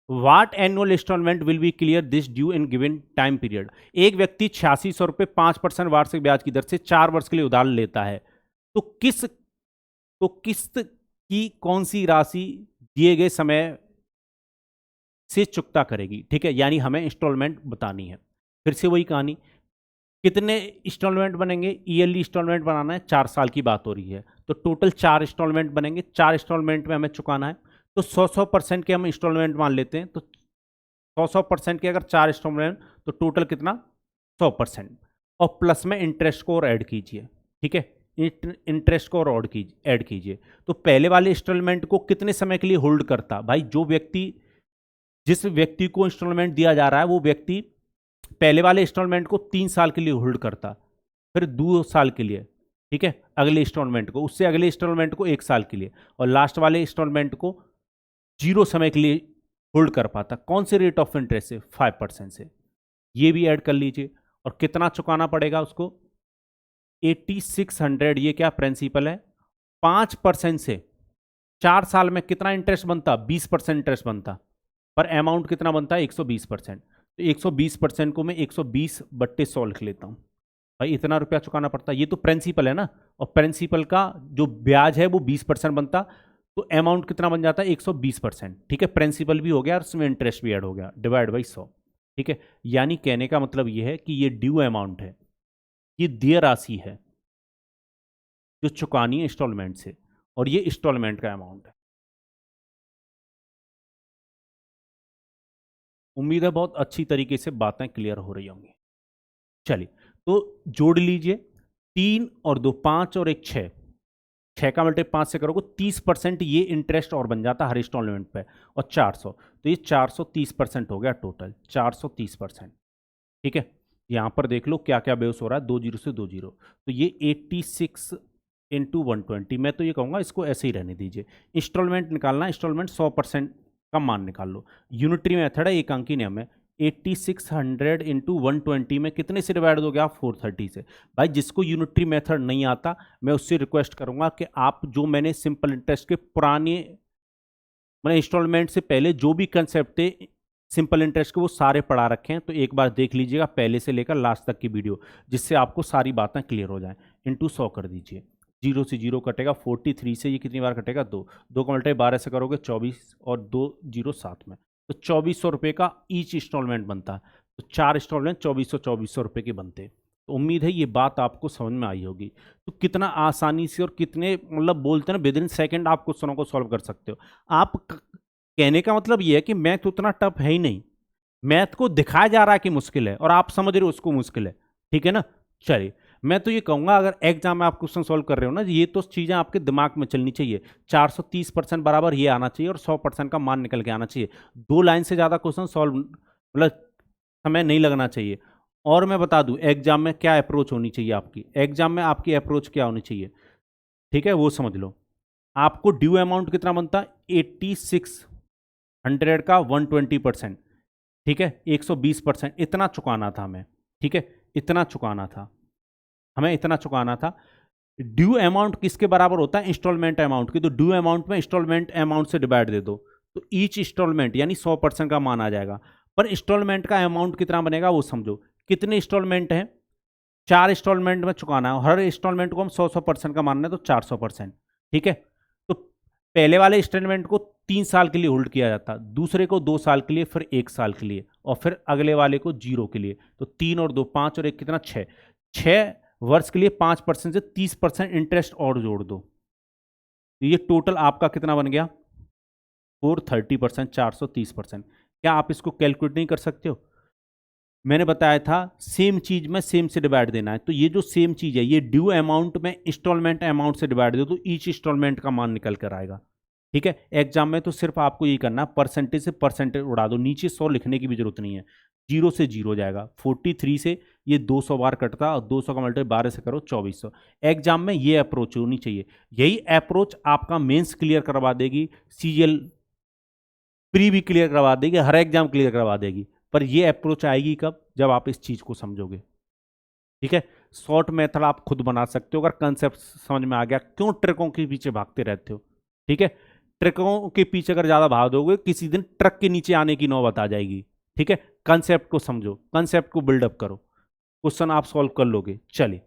what annual instalment will be clear this due in given time period. एक व्यक्ति 8600 रुपये 5% वार्षिक ब्याज की दर से 4 वर्ष के लिए उधार लेता है, तो किस्त की कौन सी राशि दिए गए समय से चुकता करेगी। ठीक है, यानी हमें इंस्टॉलमेंट बतानी है। फिर से वही कहानी, कितने इंस्टॉलमेंट बनेंगे? ईयरली इंस्टॉलमेंट बनाना है, 4 साल की बात हो रही है, तो टोटल 4 इंस्टॉलमेंट बनेंगे, 4 इंस्टॉलमेंट में हमें चुकाना है। तो 100% के हम इंस्टॉलमेंट मान लेते हैं, तो 100% के अगर 4 इंस्टॉलमेंट, तो टोटल कितना? 100%, और प्लस में इंटरेस्ट को और ऐड कीजिए। ठीक है, इंटरेस्ट को और ऐड कीजिए। तो पहले वाले इंस्टॉलमेंट को कितने समय के लिए होल्ड करता? भाई जिस व्यक्ति को इंस्टॉलमेंट दिया जा रहा है वो व्यक्ति पहले वाले इंस्टॉलमेंट को 3 साल के लिए होल्ड करता, फिर 2 साल के लिए, ठीक है, अगले इंस्टॉलमेंट को, उससे अगले इंस्टॉलमेंट को 1 साल के लिए, और लास्ट वाले इंस्टॉलमेंट को 0 समय के लिए होल्ड कर पाता। कौन से रेट ऑफ इंटरेस्ट से? 5% से। ये भी ऐड कर लीजिए, और कितना चुकाना पड़ेगा उसको? 8,600। ये क्या प्रिंसिपल है? 5% से 4 साल में कितना इंटरेस्ट बनता? 20% इंटरेस्ट बनता, पर अमाउंट कितना बनता है? 120%। तो 120% को मैं 120/100 लिख लेता हूं। भाई इतना रुपया चुकाना पड़ता है, ये तो प्रिंसिपल है ना, और प्रिंसिपल का जो ब्याज है वो 20% बनता, तो अमाउंट कितना बन जाता है? 120%। ठीक है, प्रिंसिपल भी हो गया और उसमें इंटरेस्ट भी ऐड हो गया, डिवाइड बाई 100। ठीक है, यानी कहने का मतलब ये है कि ये ड्यू अमाउंट है, ये देय राशि है जो चुकानी है इंस्टॉलमेंट से, और ये इंस्टॉलमेंट का अमाउंट है। उम्मीद है बहुत अच्छी तरीके से बातें क्लियर हो रही होंगी। चलिए तो जोड़ लीजिए, 3 और 2 5 और 1 6, 6 का मल्टीप्लाई 5 से करोगे 30% ये इंटरेस्ट और बन जाता हर इंस्टॉलमेंट पे, और 400, तो ये 430% हो गया टोटल, 430%। ठीक है, यहां पर देख लो क्या क्या बेस हो रहा है, 2 जीरो से 2 जीरो, तो ये 86 इंटू 120। मैं तो ये कहूँगा इसको ऐसे ही रहने दीजिए। इंस्टॉलमेंट निकालना, इंस्टॉलमेंट 100% का मान निकाल लो। यूनिटरी मेथड है, एक अंकी नियम है। 8600 इंटू 120 में कितने से डिवाइड दोगे आप? 430 से। भाई जिसको यूनिटरी मेथड नहीं आता, मैं उससे रिक्वेस्ट करूंगा कि आप जो मैंने सिंपल इंटरेस्ट के पुराने मैंने इंस्टॉलमेंट से पहले जो भी कंसेप्ट थे सिंपल इंटरेस्ट के, वो सारे पढ़ा रखे हैं, तो एक बार देख लीजिएगा पहले से लेकर लास्ट तक की वीडियो, जिससे आपको सारी बातें क्लियर हो जाएं। इंटू 100 कर दीजिए, 0 से 0 कटेगा, 43 से ये कितनी बार कटेगा? 2, 2 का मल्टीप्लाई 12 से करोगे 24, और 2 जीरो साथ में, तो 2400 रुपये का ईच इंस्टॉलमेंट बनता है। तो 4 इंस्टॉलमेंट 2400 रुपये के बनते। तो उम्मीद है ये बात आपको समझ में आई होगी। तो कितना आसानी से और कितने मतलब बोलते हैं ना, विद इन सेकेंड आप क्वेश्चनों को सॉल्व कर सकते हो। आप कहने का मतलब ये है कि मैथ उतना टफ है ही नहीं, मैथ को दिखाया जा रहा है कि मुश्किल है और आप समझ रहे हो उसको मुश्किल है। ठीक है ना, चलिए मैं तो ये कहूंगा अगर एग्जाम में आप क्वेश्चन सॉल्व कर रहे हो ना, ये तो चीजें आपके दिमाग में चलनी चाहिए। 430% बराबर ये आना चाहिए और 100% का मान निकल के आना चाहिए। 2 लाइन से ज्यादा क्वेश्चन सॉल्व मतलब समय नहीं लगना चाहिए। और मैं बता दूं एग्जाम में क्या अप्रोच होनी चाहिए आपकी, एग्जाम में आपकी अप्रोच क्या होनी चाहिए, ठीक है, वो समझ लो। आपको ड्यू अमाउंट कितना बनता है, 8600 का 120%, ठीक है, 120% इतना चुकाना था हमें, ठीक है, इतना चुकाना था हमें, इतना चुकाना था। ड्यू अमाउंट किसके बराबर होता है, इंस्टॉलमेंट अमाउंट की। तो ड्यू अमाउंट में इंस्टॉलमेंट अमाउंट से डिवाइड दे दो, तो ईच इंस्टॉलमेंट यानी 100% का मान आ जाएगा। पर इंस्टॉलमेंट का अमाउंट कितना बनेगा वो समझो। कितने इंस्टॉलमेंट हैं, 4 इंस्टॉलमेंट में चुकाना है, हर इंस्टॉलमेंट को हम 100% का मानना है, तो 400%, ठीक है। तो पहले वाले इंस्टॉलमेंट को 3 साल के लिए होल्ड किया जाता, दूसरे को 2 साल के लिए, फिर 1 साल के लिए, और फिर अगले वाले को 0 के लिए। तो 3 और 2 5 और 1 कितना, 6 वर्ष के लिए 5% से 30% इंटरेस्ट और जोड़ दो, तो ये टोटल आपका कितना बन गया, 430%, 430%। क्या आप इसको कैलकुलेट नहीं कर सकते हो? मैंने बताया था सेम चीज में सेम से डिवाइड देना है, तो ये जो सेम चीज है ये ड्यू अमाउंट में इंस्टॉलमेंट अमाउंट से डिवाइड दो, तो ईच इंस्टॉलमेंट का मान निकल कर आएगा, ठीक है। एग्जाम में तो सिर्फ आपको ये करना, परसेंटेज से परसेंटेज उड़ा दो, नीचे 100 लिखने की भी जरूरत नहीं है, 0 से 0 जाएगा। 43 से ये 200 बार कटता, और 200 का मल्टीप्लाई 12 से करो 2400। एग्जाम में ये अप्रोच होनी चाहिए, यही अप्रोच आपका मेंस क्लियर करवा देगी, सीजीएल प्री भी क्लियर करवा देगी, हर एग्जाम क्लियर करवा देगी। पर ये अप्रोच आएगी कब, जब आप इस चीज को समझोगे, ठीक है। शॉर्ट मेथड आप खुद बना सकते हो अगर कंसेप्ट समझ में आ गया। क्यों ट्रिकों के पीछे भागते रहते हो, ठीक है। ट्रिकों के पीछे अगर ज्यादा भागोगे किसी दिन ट्रक के नीचे आने की नौबत आ जाएगी, ठीक है। कंसेप्ट को समझो, कंसेप्ट को बिल्डअप करो, क्वेश्चन आप सॉल्व कर लोगे। चलिए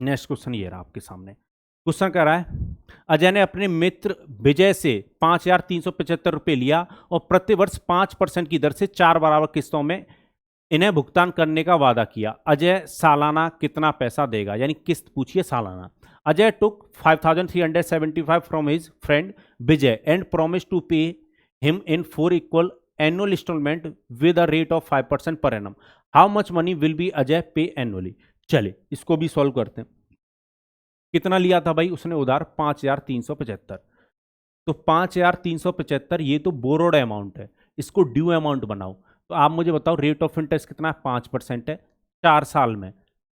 नेक्स्ट क्वेश्चन ये रहा आपके सामने। क्वेश्चन कह रहा है अजय ने अपने मित्र विजय से 5,375 रुपये लिया और प्रतिवर्ष 5% की दर से 4 बराबर किस्तों में इन्हें भुगतान करने का वादा किया। अजय सालाना कितना पैसा देगा, यानी किस्त पूछिए सालाना। Ajay took 5,375 from his friend Vijay and promise to pay him in 4 equal annual installment with a rate of 5% per annum. How much money will be Ajay pay annually. चलिए इसको भी सॉल्व करते हैं। कितना लिया था भाई उसने उधार, 5,375। तो 5,375 ये तो बोरोड अमाउंट है, इसको ड्यू अमाउंट बनाओ। तो आप मुझे बताओ रेट ऑफ इंटरेस्ट कितना है, 5% है 4 साल में,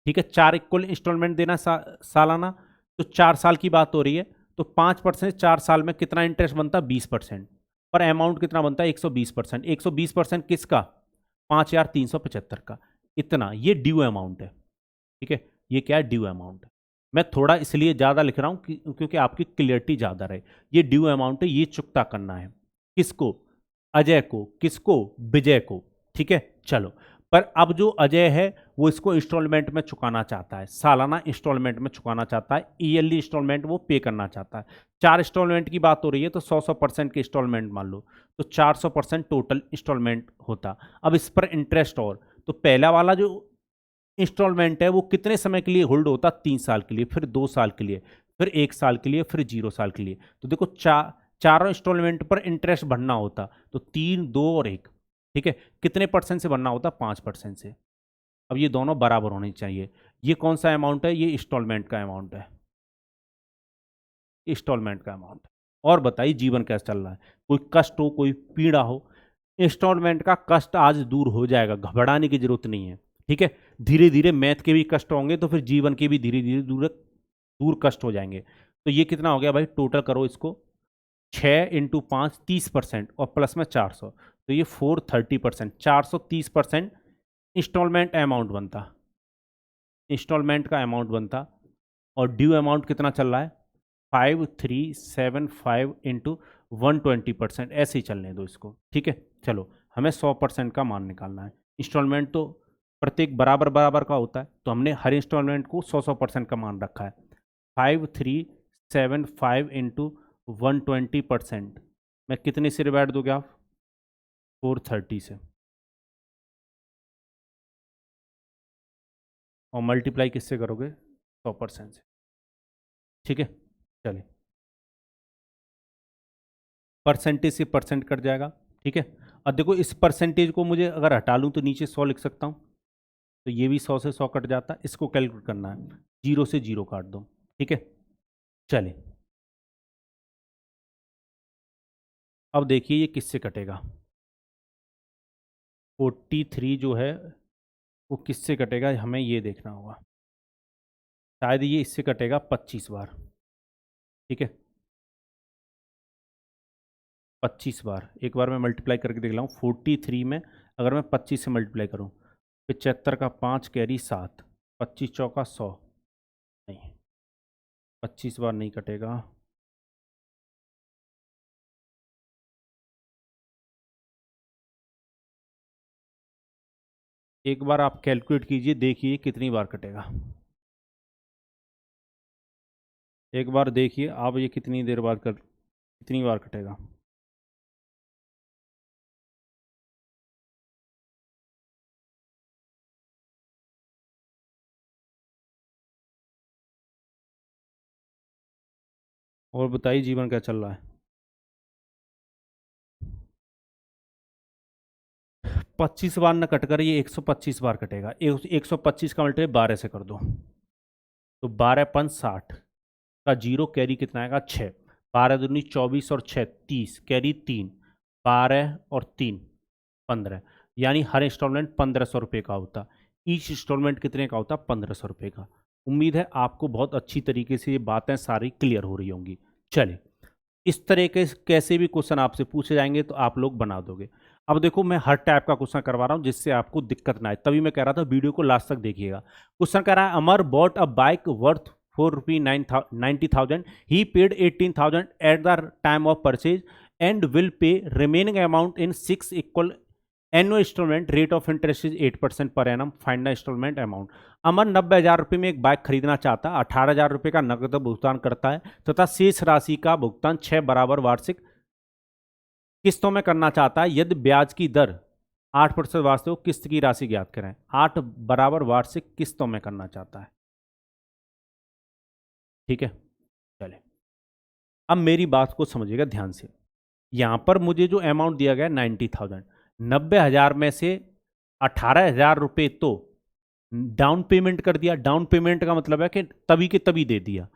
ठीक है। 4 इक्वल इंस्टॉलमेंट देना सालाना, तो 4 साल की बात हो रही है। तो 5% 4 साल में कितना इंटरेस्ट बनता है, 20%। पर अमाउंट कितना बनता है, 120%। 120% किसका, 5,375 का। इतना ये ड्यू अमाउंट है, ठीक है। ये क्या है, ड्यू अमाउंट है। मैं थोड़ा इसलिए ज़्यादा लिख रहा हूँ क्योंकि आपकी क्लियरिटी ज़्यादा रहे। ये ड्यू अमाउंट है, ये चुकता करना है किसको, अजय को, किसको, विजय को, ठीक है। चलो पर अब जो अजय है वो इसको इंस्टॉलमेंट में चुकाना चाहता है, सालाना इंस्टॉलमेंट में चुकाना चाहता है, ईयरली इंस्टॉलमेंट वो पे करना चाहता है। 4 इंस्टॉलमेंट की बात हो रही है तो 100% के इंस्टॉलमेंट मान लो, तो 400% टोटल इंस्टॉलमेंट होता। अब इस पर इंटरेस्ट, और तो पहला वाला जो इंस्टॉलमेंट है वो कितने समय के लिए होल्ड होता, 3 साल के लिए, फिर 2 साल के लिए, फिर 1 साल के लिए, फिर 0 साल के लिए। तो देखो चारों इंस्टॉलमेंट पर इंटरेस्ट भरना होता, तो 3, 2 और 1, ठीक है। कितने परसेंट से भरना होता, 5% से। अब ये दोनों बराबर होने चाहिए। ये कौन सा अमाउंट है, ये इंस्टॉलमेंट का अमाउंट है, इंस्टॉलमेंट का अमाउंट। और बताइए जीवन कैसा चल रहा है, कोई कष्ट हो, कोई पीड़ा हो, इंस्टॉलमेंट का कष्ट आज दूर हो जाएगा, घबराने की जरूरत नहीं है, ठीक है। धीरे धीरे मैथ के भी कष्ट होंगे तो फिर जीवन के भी धीरे धीरे दूर दूर कष्ट हो जाएंगे। तो ये कितना हो गया भाई, टोटल करो इसको, 6 × 5 30%, और प्लस में 400, तो ये 430%, 430% इंस्टॉलमेंट अमाउंट बनता, इंस्टॉलमेंट का अमाउंट बनता। और ड्यू अमाउंट कितना चल रहा है, 5,375 इंटू 120%, ऐसे ही चलने दो इसको, ठीक है। चलो हमें 100% का मान निकालना है। इंस्टॉलमेंट तो प्रत्येक बराबर बराबर का होता है, तो हमने हर इंस्टॉलमेंट को 100% का मान रखा है। 5,375 इंटू 120% मैं कितने से डिवाइड दोगे आप, 430 से, और मल्टीप्लाई किससे करोगे, 100% से, ठीक है। चलिए परसेंटेज से परसेंट कट जाएगा, ठीक है। अब देखो इस परसेंटेज को मुझे अगर हटा लूँ तो नीचे 100 लिख सकता हूँ, तो ये भी 100 से 100 कट जाता है। इसको कैलकुलेट करना है, 0 से 0 काट दो। ठीक है, चलिए अब देखिए ये किससे कटेगा। 43 जो है वो किससे कटेगा, हमें ये देखना होगा। शायद ये इससे कटेगा 25 बार। ठीक है, 25 बार। एक बार मैं मल्टीप्लाई करके देख रहा हूँ। 43 में अगर मैं 25 से मल्टीप्लाई करूँ, 75 का 5 कैरी 7, 25 चौका 100, नहीं 25 बार नहीं कटेगा। एक बार आप कैलकुलेट कीजिए, देखिए कितनी बार कटेगा। एक बार देखिए आप ये कितनी देर बाद कितनी बार कटेगा। और बताइए जीवन क्या चल रहा है। 25 बार न कटकर ये 125 बार कटेगा। 125 का मल्टीप्लाई 12 से कर दो, तो 12 पंच 60 का जीरो कैरी कितना आएगा 6। 12 दूनी 24 और 6 30, कैरी 3, 12 और 3 15, यानी हर इंस्टॉलमेंट 1500 रुपये का होता। ईच इंस्टॉलमेंट कितने का होता, 1500 रुपये का। उम्मीद है आपको बहुत अच्छी तरीके से ये बातें सारी क्लियर हो रही होंगी। चलिए, इस तरह के कैसे भी क्वेश्चन आपसे पूछे जाएंगे तो आप लोग बना दोगे। अब देखो मैं हर टाइप का क्वेश्चन करवा रहा हूं जिससे आपको दिक्कत ना आए, तभी मैं कह रहा था वीडियो को लास्ट तक देखिएगा। क्वेश्चन कह रहा है, Amar bought a bike worth ₹90,000, he paid 18,000 at the time of purchase and will pay remaining amount in 6 equal annual instalment, rate of interest is 8% per annum, find the instalment amount. Amar 90,000 रुपये में एक बाइक खरीदना चाहता, 18,000 रुपये का नकद भुगतान करता है तथा शेष राशि का भुगतान 6 बराबर वार्षिक किस्तों में करना चाहता है। यदि ब्याज की दर 8% वास्तविक किस्त की राशि ज्ञात करें। 8 बराबर वार्षिक किस्तों में करना चाहता है। ठीक है, चले अब मेरी बात को समझिएगा ध्यान से। यहां पर मुझे जो अमाउंट दिया गया 90,000, 90,000 में से 18,000 रुपये तो डाउन पेमेंट कर दिया। डाउन पेमेंट का मतलब है कि तभी के तभी दे दिया।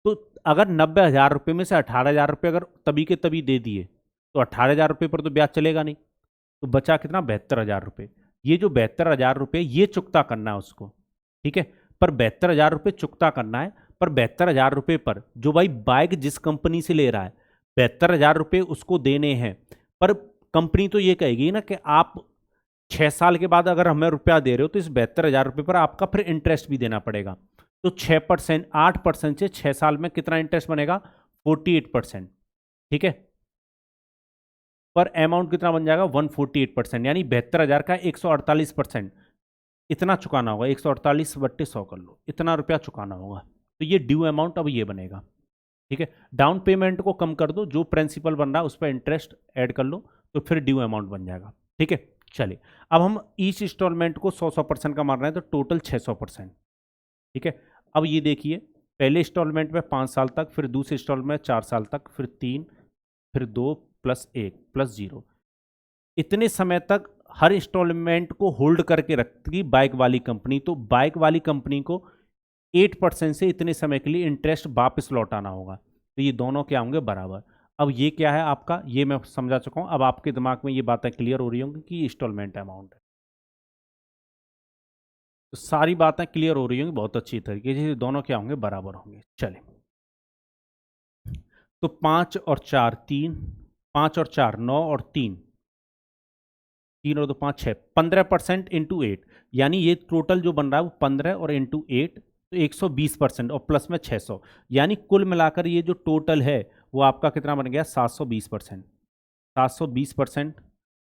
तो अगर 90,000 रुपये में से 18,000 रुपये अगर तभी के तभी दे दिए तो 18,000 रुपये पर तो ब्याज चलेगा नहीं। तो बचा कितना, 72,000 रुपये। ये जो 72,000 रुपये ये चुकता करना है उसको। ठीक है, पर 72,000 रुपये चुकता करना है। पर 72,000 रुपये पर जो भाई बाइक जिस कंपनी से ले रहा है, 72,000 रुपये उसको देने हैं। पर कंपनी तो ये कहेगी ना कि आप 6 साल के बाद अगर हमें रुपया दे रहे हो तो इस 72,000 रुपये पर आपका फिर इंटरेस्ट भी देना पड़ेगा। तो 6%, 8% से 6 साल में कितना इंटरेस्ट बनेगा, 48%। ठीक है, पर अमाउंट कितना बन जाएगा, 148%, यानी 72,000 का 148% इतना चुकाना होगा। 148/100 कर लो, इतना रुपया चुकाना होगा। तो ये ड्यू अमाउंट अब ये बनेगा। ठीक है, डाउन पेमेंट को कम कर दो, जो प्रिंसिपल बन रहा है उस पर इंटरेस्ट ऐड कर लो, तो फिर ड्यू अमाउंट बन जाएगा। ठीक है, चलिए अब हम ईच इंस्टॉलमेंट को 100% का मान रहे हैं, तो टोटल 600%। ठीक है, अब ये देखिए, पहले इंस्टॉलमेंट में 5 साल तक, फिर दूसरे इंस्टॉलमेंट में 4 साल तक, फिर 3, फिर 2 प्लस 1 प्लस 0, इतने समय तक हर इंस्टॉलमेंट को होल्ड करके रखती बाइक वाली कंपनी। तो बाइक वाली कंपनी को 8% से इतने समय के लिए इंटरेस्ट वापस लौटाना होगा। तो ये दोनों क्या होंगे, बराबर। अब ये क्या है आपका, ये मैं समझा चुका हूं। अब आपके दिमाग में ये बातें क्लियर हो रही होंगी कि इंस्टॉलमेंट अमाउंट है। तो सारी बातें क्लियर हो रही होंगी बहुत अच्छी तरीके से, दोनों क्या होंगे, बराबर होंगे। चले, तो 5 और 4 3, 5 और 4 9 और 3, 3 और 2 5 6, 15% इंटू 8, यानी ये टोटल जो बन रहा है वो 15 और इंटू 8, तो 120% और प्लस में 600, यानी कुल मिलाकर ये जो टोटल है वो आपका कितना बन गया, 720%। 720%,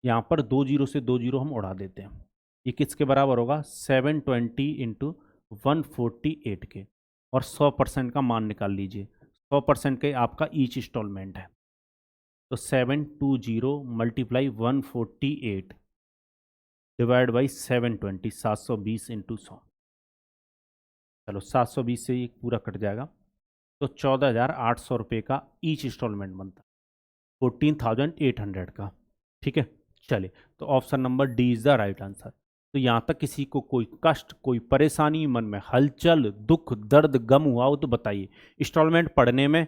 यहाँ पर 2 जीरो से 2 जीरो हम उड़ा देते हैं। ये किसके बराबर होगा, 720 इंटू 148 के, और 100% का मान निकाल लीजिए। 100% के आपका ईच इंस्टॉलमेंट है। तो 720 मल्टीप्लाई 148 डिवाइड बाई 720, 720 इंटू 100। चलो 720 से ये पूरा कट जाएगा, तो 14,800 रुपये का ईच इंस्टॉलमेंट बनता है, 14,800 का। ठीक है, चलिए, तो option number D is the right answer. तो यहां तक किसी को कोई कष्ट, कोई परेशानी, मन में हलचल, दुख, दर्द, गम हुआ हो तो बताइए। इंस्टॉलमेंट पढ़ने में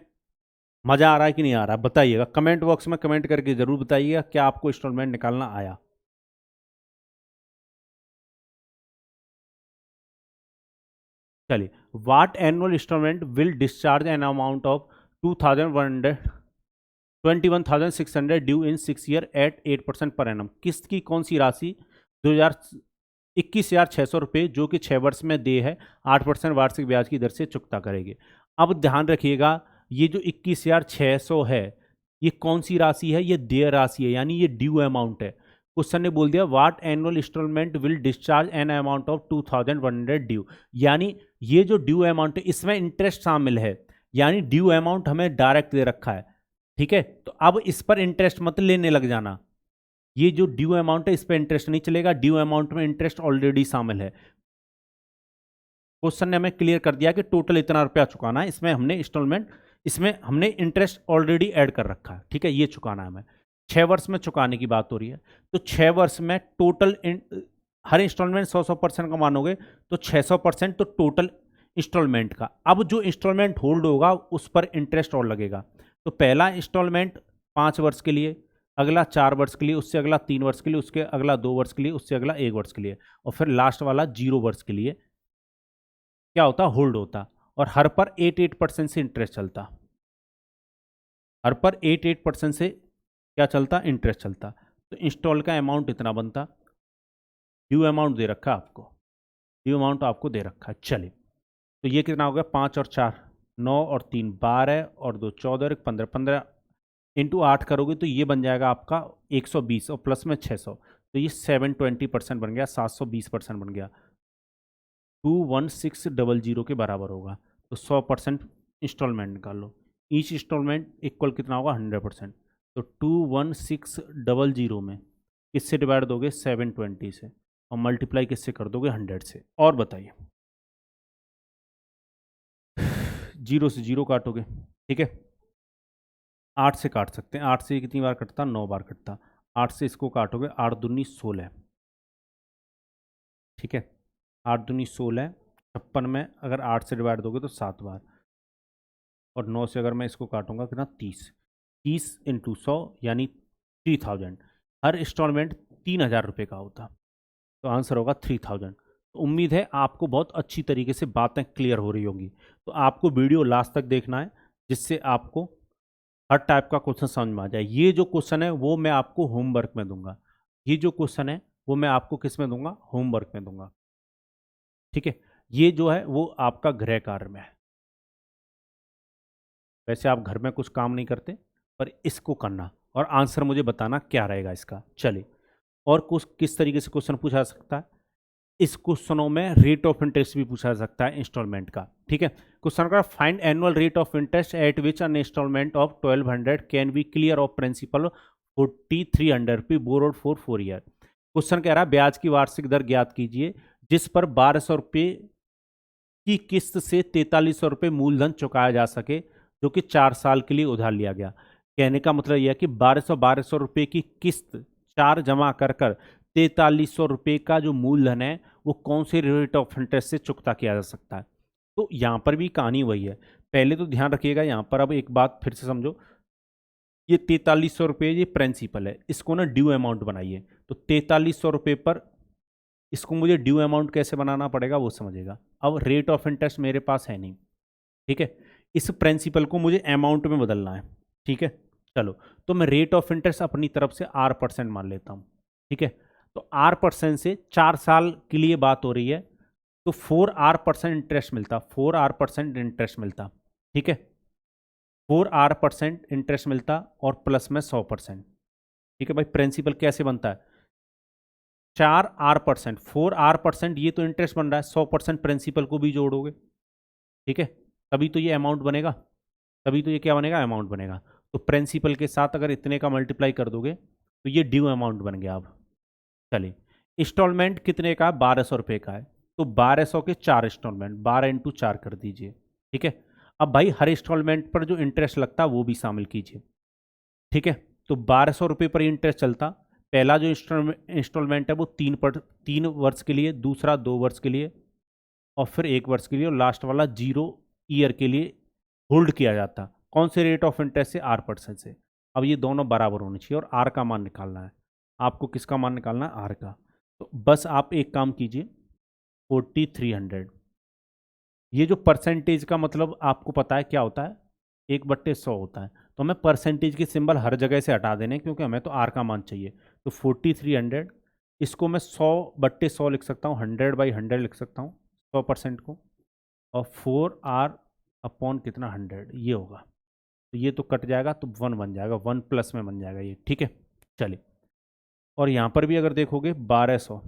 मजा आ रहा है कि नहीं आ रहा, बताइएगा कमेंट बॉक्स में कमेंट करके जरूर बताइएगा क्या आपको इंस्टॉलमेंट निकालना आया। चलिए, what annual instalment will discharge an amount of 21,600 due in 6 year at 8% per annum. किस्त की कौन सी राशि 21,600 रुपये जो कि 6 वर्ष में दे है 8% वार्षिक ब्याज की दर से चुकता करेगी। अब ध्यान रखिएगा, ये जो 21,600 है ये कौन सी राशि है, ये देय राशि है, यानी ये ड्यू अमाउंट है। क्वेश्चन ने बोल दिया what annual instalment will discharge an amount of 2,100 due, यानी ये जो ड्यू अमाउंट है इसमें इंटरेस्ट शामिल है, यानी ड्यू अमाउंट हमें डायरेक्ट दे रखा है। ठीक है, तो अब इस पर इंटरेस्ट मत लेने लग जाना, ये जो ड्यू अमाउंट है इस पर इंटरेस्ट नहीं चलेगा, ड्यू अमाउंट में इंटरेस्ट ऑलरेडी शामिल है। क्वेश्चन ने हमें क्लियर कर दिया कि टोटल इतना रुपया चुकाना है, इसमें हमने इंस्टॉलमेंट, इसमें हमने इंटरेस्ट ऑलरेडी ऐड कर रखा है। ठीक है, ये चुकाना है हमें, 6 वर्ष में चुकाने की बात हो रही है। तो 6 वर्ष में टोटल हर इंस्टॉलमेंट 100% का मानोगे तो 600% तो टोटल इंस्टॉलमेंट का। अब जो इंस्टॉलमेंट होल्ड होगा उस पर इंटरेस्ट और लगेगा। तो पहला इंस्टॉलमेंट 5 वर्ष के लिए, अगला 4 वर्ष के लिए, उससे अगला 3 वर्ष के लिए, उसके अगला 2 वर्ष के लिए, उससे अगला 1 वर्ष के लिए, और फिर लास्ट वाला 0 वर्ष के लिए क्या होता, होल्ड होता। और हर पर 8% से इंटरेस्ट चलता, हर पर 8% से क्या चलता, इंटरेस्ट चलता। तो इंस्टॉल का अमाउंट इतना बनता, ड्यू अमाउंट दे रखा आपको, ड्यू अमाउंट आपको दे रखा है। चलिए, तो ये कितना हो गया, 5 और 4 9 और 3 12 और 2 14 15 15 इंटू 8 करोगे तो ये बन जाएगा आपका 120 और प्लस में 600, तो ये 720% बन गया, 720% बन गया, 21600 के बराबर होगा। तो 100% इंस्टॉलमेंट निकाल लो, ईच इंस्टॉलमेंट इक्वल कितना होगा, 100%। तो 21600 में किससे डिवाइड दोगे, 720 से, और मल्टीप्लाई किससे कर दोगे, 100 से। और बताइए, 0 से 0 काटोगे, ठीक है, 8 से काट सकते हैं, 8 से कितनी बार कटता, 9 बार कटता, 8 से इसको काटोगे, 8 दूनी 16, ठीक है, 8 दूनी 16, 56 में अगर 8 से डिवाइड दोगे तो 7 बार, और 9 से अगर मैं इसको काटूंगा कितना, 30 इंटू 100 यानी 3000। हर इंस्टॉलमेंट 3,000 रुपये का होता, तो आंसर होगा 3000। तो उम्मीद है आपको बहुत अच्छी तरीके से बातें क्लियर हो रही होंगी। तो आपको वीडियो लास्ट तक देखना है जिससे आपको हर टाइप का क्वेश्चन समझ में आ जाए। ये जो क्वेश्चन है वो मैं आपको होमवर्क में दूंगा, ये जो क्वेश्चन है वो मैं आपको किस में दूंगा, होमवर्क में दूंगा। ठीक है, ये जो है वो आपका गृह कार्य में है। वैसे आप घर में कुछ काम नहीं करते, पर इसको करना और आंसर मुझे बताना क्या रहेगा इसका। चलिए, और कुछ किस तरीके से क्वेश्चन पूछा जा सकता है, इस क्वेश्चनों में रेट ऑफ इंटरेस्ट भी पूछा जा सकता है इंस्टॉलमेंट का। ठीक है, क्वेश्चन का find annual rate of interest at which an installment of 1200 can be clear of principal 4300 पे बोरोड फॉर 4 ईयर। क्वेश्चन कह रहा है ब्याज की वार्षिक दर ज्ञात कीजिए जिस पर 1200 रुपये की किस्त से 4300 रुपये मूलधन चुकाया जा सके जो कि 4 साल के लिए उधार लिया गया। कहने का मतलब यह कि 1200 रुपये की किस्त 4 जमा कर 4300 रुपये का जो मूलधन है वो कौन से रेट ऑफ इंटरेस्ट से चुकता किया जा सकता है। तो यहाँ पर भी कहानी वही है, पहले तो ध्यान रखिएगा यहाँ पर। अब एक बात फिर से समझो, ये 4300 रुपये ये प्रिंसिपल है, इसको ना ड्यू अमाउंट बनाइए। तो 4300 रुपये पर इसको मुझे ड्यू अमाउंट कैसे बनाना पड़ेगा वो समझेगा। अब रेट ऑफ इंटरेस्ट मेरे पास है नहीं, ठीक है, इस प्रिंसिपल को मुझे अमाउंट में बदलना है। ठीक है, चलो, तो मैं रेट ऑफ इंटरेस्ट अपनी तरफ से R% मान लेता हूँ। ठीक है, तो R% से 4 साल के लिए बात हो रही है, तो 4R% इंटरेस्ट मिलता, 4R% इंटरेस्ट मिलता। ठीक है, 4R% इंटरेस्ट मिलता और प्लस में 100%। ठीक है भाई, प्रिंसिपल कैसे बनता है, 4R%, 4R% ये तो इंटरेस्ट बन रहा है, 100% प्रिंसिपल को भी जोड़ोगे। ठीक है, तभी तो ये अमाउंट बनेगा, तभी तो ये क्या बनेगा, अमाउंट बनेगा। तो प्रिंसिपल के साथ अगर इतने का मल्टीप्लाई कर दोगे तो ये ड्यू अमाउंट बन गया। अब चलिए, इंस्टॉलमेंट कितने का, 1200 रुपये का है, तो 1200 के 4 इंस्टॉलमेंट, 12 इंटू 4 कर दीजिए। ठीक है, अब भाई हर इंस्टॉलमेंट पर जो इंटरेस्ट लगता है वो भी शामिल कीजिए। ठीक है, तो 1200 रुपये पर इंटरेस्ट चलता, पहला जो इंस्टॉलमेंट है वो 3 वर्ष के लिए, दूसरा 2 वर्ष के लिए और फिर 1 वर्ष के लिए, और लास्ट वाला 0 ईयर के लिए होल्ड किया जाता। कौन से रेट ऑफ इंटरेस्ट से? R% से। अब ये दोनों बराबर होने चाहिए और R का मान निकालना है आपको। किसका मान निकालना है? R का। तो बस आप एक काम कीजिए, 4300, ये जो परसेंटेज का मतलब आपको पता है क्या होता है? 1/100 होता है। तो हमें परसेंटेज के सिंबल हर जगह से हटा देने, क्योंकि हमें तो R का मान चाहिए। तो 4300, इसको मैं 100/100 लिख सकता हूँ, 100/100 लिख सकता हूँ 100% को, और 4R अपॉन कितना? 100, ये होगा। तो ये तो कट जाएगा, तो 1 बन जाएगा, 1 प्लस में बन जाएगा ये, ठीक है। चलिए, और यहाँ पर भी अगर देखोगे 1200,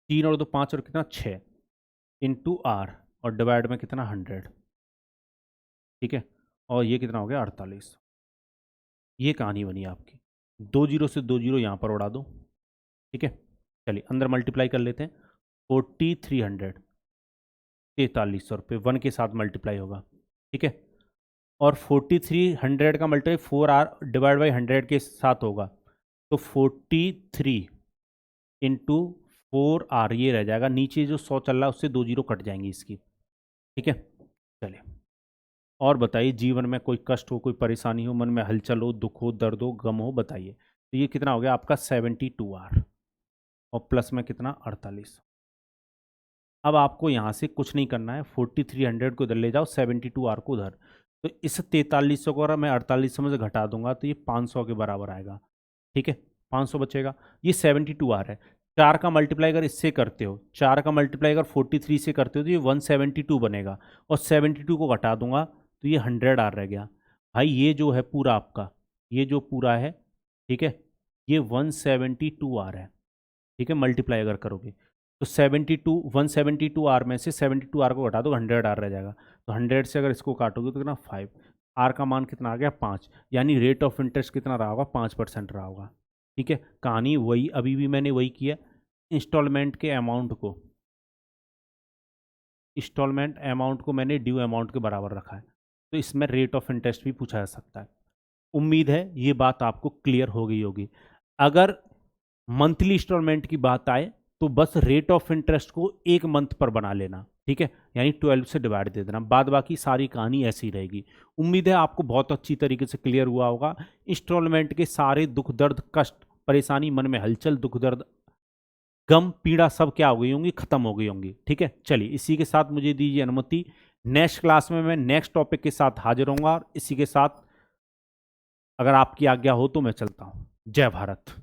3 और 2 5 और कितना? 6 इंटू R, और डिवाइड में कितना? 100, ठीक है। और ये कितना हो गया? 48। ये कहानी बनी आपकी। 2 जीरो से 2 जीरो यहाँ पर उड़ा दो, ठीक है। चलिए अंदर मल्टीप्लाई कर लेते हैं। 4300, 4300 रुपये 1 के साथ मल्टीप्लाई होगा, ठीक है। और 4300 का मल्टीप्लाई 4R डिवाइड बाई 100 के साथ होगा, तो 43 इंटू 4R, ये रह जाएगा। नीचे जो 100 चल रहा है उससे 2 जीरो कट जाएंगी इसकी, ठीक है। चलिए, और बताइए, जीवन में कोई कष्ट हो, कोई परेशानी हो, मन में हलचल हो, दुख हो, दर्द हो, गम हो, बताइए। तो ये कितना हो गया आपका? 72R, और प्लस में कितना? 48। अब आपको यहाँ से कुछ नहीं करना है, 4300 को इधर ले जाओ, 72R को उधर। तो इस 4300 को अगर मैं 4800 में से घटा दूंगा तो ये 500 के बराबर आएगा, ठीक है। 500 बचेगा। ये 72R है। 4 का मल्टीप्लाई अगर इससे करते हो, 4 का मल्टीप्लाई अगर 43 से करते हो तो ये 172 बनेगा, और 72 को घटा दूंगा तो ये 100R रह गया। भाई ये जो है पूरा आपका, ये जो पूरा है, ठीक है, ये 172R है, ठीक है। मल्टीप्लाई अगर करोगे तो 172R में से 72R को घटा दो, 100R रह जाएगा। तो 100 से अगर इसको काटोगे तो कितना? 5। R का मान कितना आ गया? 5। यानी रेट ऑफ इंटरेस्ट कितना रहा होगा? 5% रहा होगा, ठीक है। कहानी वही, अभी भी मैंने वही किया। इंस्टॉलमेंट के अमाउंट को, इंस्टॉलमेंट अमाउंट को मैंने ड्यू अमाउंट के बराबर रखा है। तो इसमें रेट ऑफ इंटरेस्ट भी पूछा जा सकता है। उम्मीद है ये बात आपको क्लियर हो गई होगी। अगर मंथली इंस्टॉलमेंट की बात आए तो बस रेट ऑफ इंटरेस्ट को 1 मंथ पर बना लेना, ठीक है, यानी 12 से डिवाइड दे देना, बाद बाकी सारी कहानी ऐसी रहेगी। उम्मीद है आपको बहुत अच्छी तरीके से क्लियर हुआ होगा। इंस्टॉलमेंट के सारे दुख दर्द, कष्ट, परेशानी, मन में हलचल, दुख दर्द, गम, पीड़ा सब क्या हो गई होंगी? खत्म हो गई होंगी, ठीक है। चलिए, इसी के साथ मुझे दीजिए अनुमति। नेक्स्ट क्लास में मैं नेक्स्ट टॉपिक के साथ हाजिर होऊंगा, और इसी के साथ अगर आपकी आज्ञा हो तो मैं चलता हूँ। जय भारत।